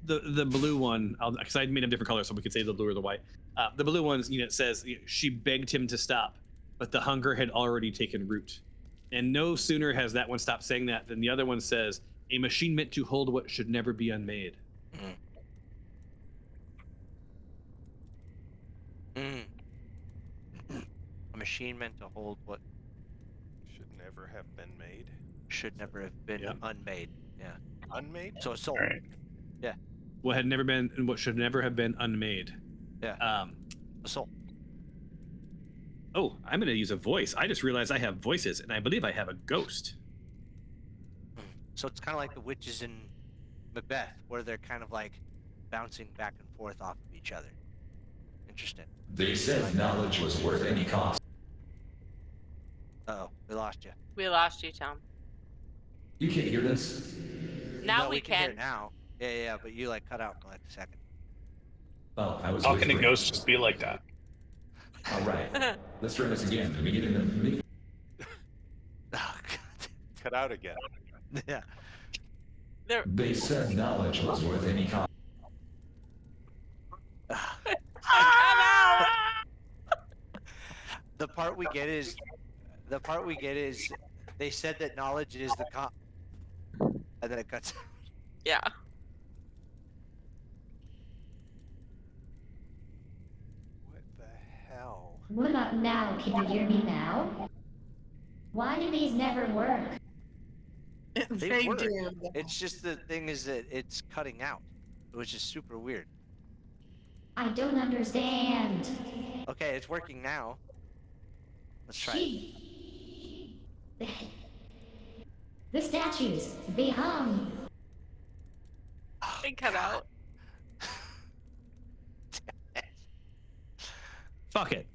the blue one, because I made them different colors, so we could say the blue or the white. The blue one, it says she begged him to stop, but the hunger had already taken root. And no sooner has that one stopped saying that than the other one says, a machine meant to hold what should never be unmade. a machine meant to hold what Should never have been made. should never have been Yep. unmade. Yeah. Unmade? So a soul. All right. What had never been, and what should never have been unmade. Yeah. A soul. Oh, I'm going to use a voice. I just realized I have voices, and I believe I have a ghost. So it's kind of like the witches in Macbeth, where they're kind of like bouncing back and forth off of each other. Interesting. They said knowledge was worth any cost. Uh-oh, we lost you. We lost you, Tom. You can't hear this? Now No, we can hear can. it now. Yeah, but you like cut out for like a second. Oh, I was How can a whispering. ghost just be like that? All right. Let's try this again. Let me get in the... Oh, Cut out again. God. Yeah. They said knowledge was worth any cost. The part we get is they said that knowledge is the and then it cuts. Yeah. What the hell? What about now? Can you hear me now? Why do these never work? They work. do. It's just the thing is that it's cutting out, which is super weird. I don't understand. Okay, it's working now. Let's try it. The statues, they hum. They cut out. Fuck it.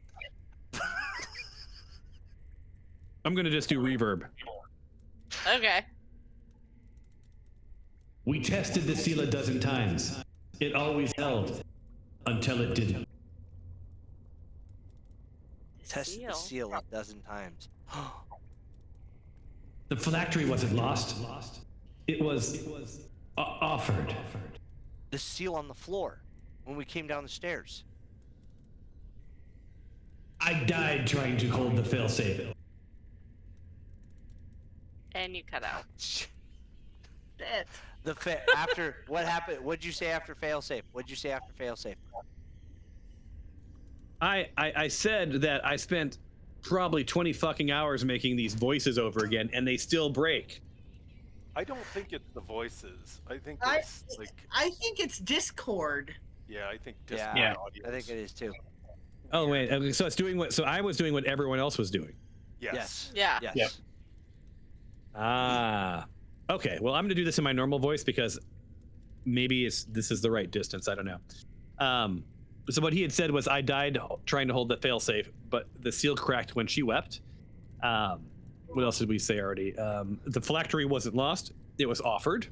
I'm going to just do reverb. Okay. We tested the seal a dozen times. It always held until it didn't. Test the seal a dozen times. The phylactery wasn't lost. It was offered. The seal on the floor when we came down the stairs. I died trying to hold the failsafe. And you cut out. Shit. After what happened? What'd you say after failsafe? What'd you say after failsafe? I said that I spent probably 20 fucking hours making these voices over again, and they still break. I don't think it's the voices. I think I think it's Discord. I think Yeah, Yeah. audios. I think it is too. Oh wait, okay, so it's doing what? So I was doing what everyone else was doing. Yes. Yeah. Yes. Yep. Ah, okay. Well, I'm gonna do this in my normal voice because maybe this is the right distance. I don't know. So what he had said was I died trying to hold the failsafe, but the seal cracked when she wept. What else did we say already? The phylactery wasn't lost; it was offered.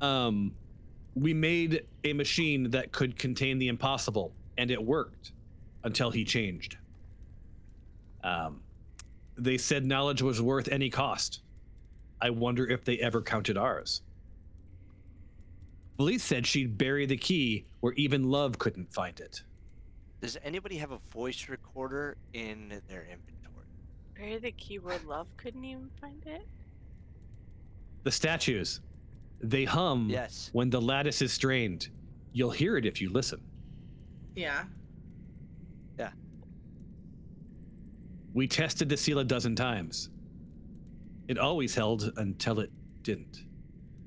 We made a machine that could contain the impossible, and it worked until he changed. They said knowledge was worth any cost. I wonder if they ever counted ours. Police said she'd bury the key where even love couldn't find it. Does anybody have a voice recorder in their inventory? Where the keyword love couldn't even find it? The statues, they hum Yes. when the lattice is strained. You'll hear it if you listen. Yeah. Yeah. We tested the seal a dozen times. It always held until it didn't.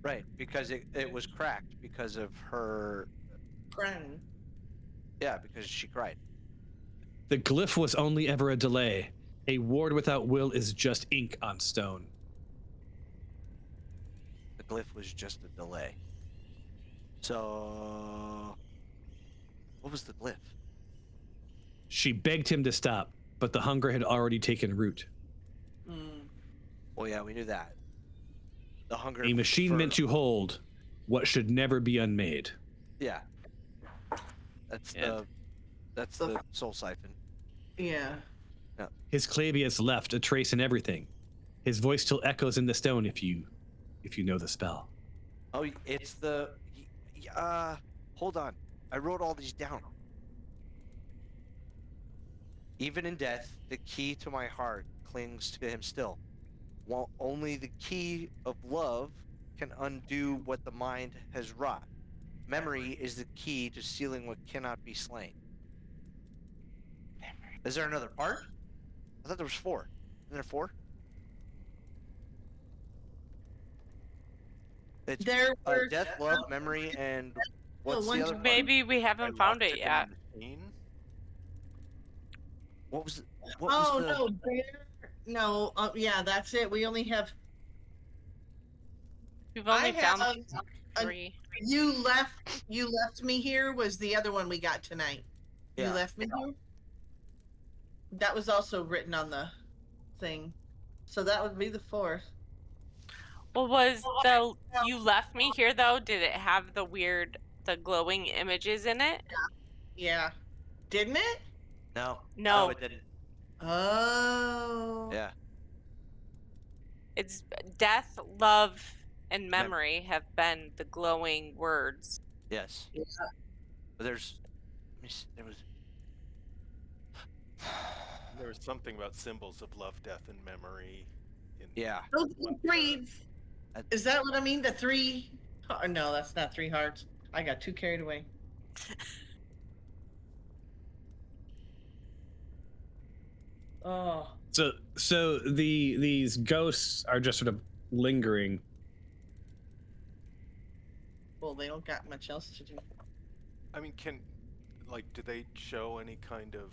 Right, because it was cracked because of her. Crying. Yeah, because she cried. The glyph was only ever a delay. A ward without will is just ink on stone. The glyph was just a delay. So, what was the glyph? She begged him to stop, but the hunger had already taken root. Mm. Oh yeah, we knew that. The hunger. A machine meant to hold what should never be unmade. Yeah. That's the soul siphon. Yeah. Hisclaveus left a trace in everything. His voice still echoes in the stone if you know the spell. Oh, it's the. Hold on. I wrote all these down. Even in death, the key to my heart clings to him still. While only the key of love can undo what the mind has wrought. Memory is the key to sealing what cannot be slain. Is there another part? I thought there was 4. Isn't there 4? It's There were death, love, memory, and what's one the other part? Maybe we haven't found it in yet. the machine. What was Oh the... no, bear. No, yeah, that's it. We only have. We've only I found have 3. You left me here was the other one we got tonight. Yeah. You left me here. That was also written on the thing, so that would be the 4th. Well, was the you left me here though? Did it have the glowing images in it? Yeah, didn't it? No. No. It didn't. Oh. Yeah. It's death, love, and memory have been the glowing words. Yes. Yeah. But there was. There was something about symbols of love, death, and memory. Yeah. Those are 3. Is that what I mean? The 3? Oh, no, that's not 3 hearts. I got too carried away. Oh. So these ghosts are just sort of lingering. Well, they don't got much else to do. I mean, do they show any kind of,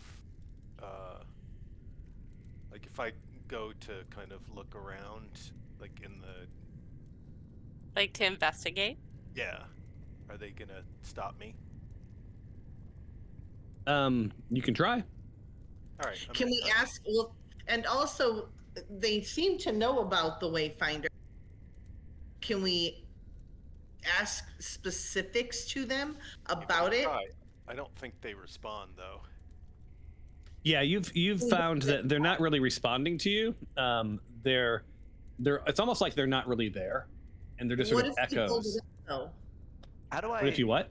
like if I go to kind of look around, like in the... Like to investigate? Yeah. Are they gonna stop me? You can try. All right. Can we ask? Well, and also, they seem to know about the Wayfinder. Can we ask specifics to them about it? I don't think they respond though. Yeah, you've found that they're not really responding to you. They're it's almost like they're not really there, and they're just sort of echoes. How do I? What if you what?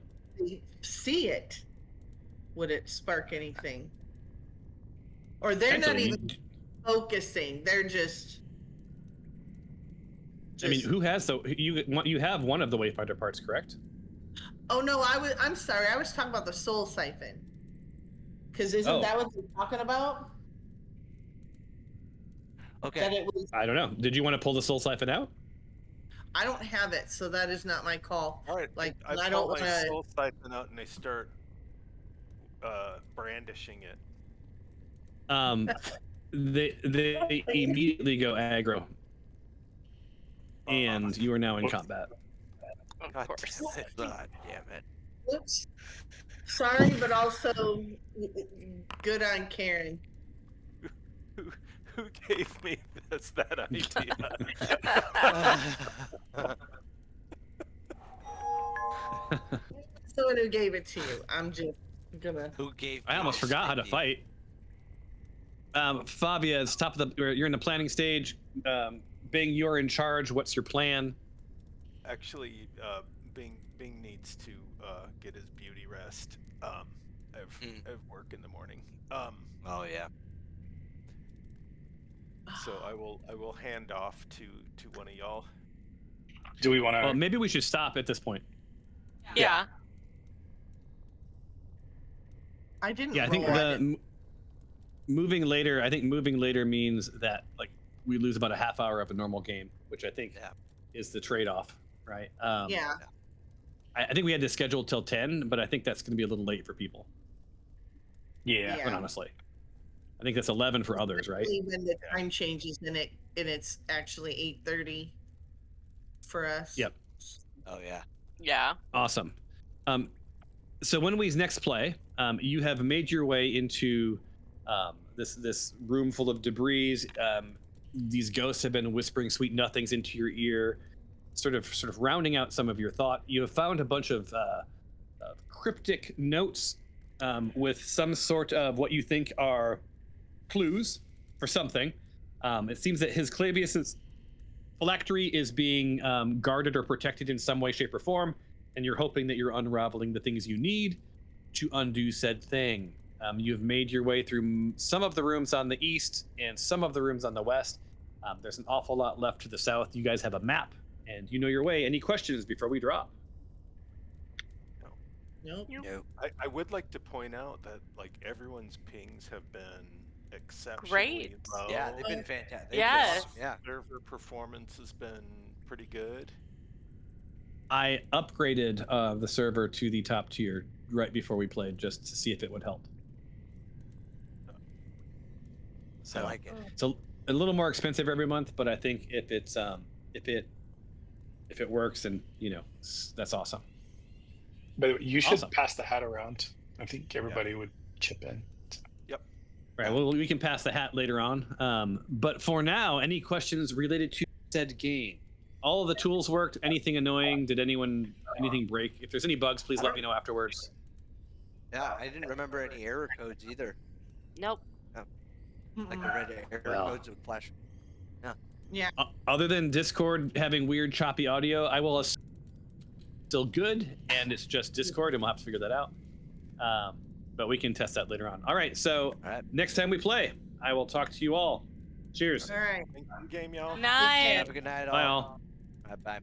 See it? Would it spark anything? Or they're not even focusing. They're just. I mean, who has you have one of the Wayfinder parts, correct? Oh no, I'm sorry. I was talking about the soul siphon. Because isn't that what they're talking about? Okay. That it was, I don't know. Did you want to pull the soul siphon out? I don't have it, so that is not my call. All right. Like I I pull don't my want soul siphon out and I start brandishing it. They immediately go aggro, and you are now in combat. Of course. God damn it. Oops. Sorry, but also good on Karen. Who gave me that idea? Someone who gave it to you. I'm just gonna. Who gave? I almost forgot how to fight. Fabia, it's top of you're in the planning stage. Bing, you're in charge. What's your plan? Actually, Bing needs to get his beauty rest. I have work in the morning. Oh yeah. So I will hand off to one of y'all. Do we want to? Well, maybe we should stop at this point. Yeah. I didn't. Yeah, I think roll. moving later. I think moving later means that like we lose about a half hour of a normal game, which I think is the trade-off, right? Yeah. I think we had this scheduled till 10, but I think that's going to be a little late for people. Yeah. Quite honestly, I think that's 11 for others, right? When the time changes and it's actually 8:30 for us. Yep. Oh yeah. Yeah. Awesome. So when we next play, you have made your way into this room full of debris. These ghosts have been whispering sweet nothings into your ear, sort of rounding out some of your thought. You have found a bunch of cryptic notes with some sort of what you think are clues for something. It seems that Hisclaveus's phylactery is being guarded or protected in some way, shape, or form, and you're hoping that you're unraveling the things you need to undo said thing. You have made your way through some of the rooms on the east and some of the rooms on the west. There's an awful lot left to the south. You guys have a map, and you know your way. Any questions before we drop? Nope. No. I would like to point out that like everyone's pings have been exceptionally Great. low. Yeah, they've been fantastic. Yes. Yeah. Server performance has been pretty good. I upgraded the server to the top tier right before we played just to see if it would help. So I like it. it's a little more expensive every month, but I think if it's if it works, and that's awesome. But you should Awesome. pass the hat around. I think everybody would chip in. Right. Well, we can pass the hat later on. But for now, any questions related to said game? All of the tools worked. Anything annoying? Did anything break? If there's any bugs, please let me know afterwards. Yeah, I didn't remember any error codes either. Nope. Like the red error codes would flash. Yeah. Other than Discord having weird choppy audio, I will assume still good, and it's just Discord, and we'll have to figure that out. But we can test that later on. All right, so next time we play, I will talk to you all. Cheers. All right. Thank you, game, y'all. Night. Have a good night, all. Bye all. Bye.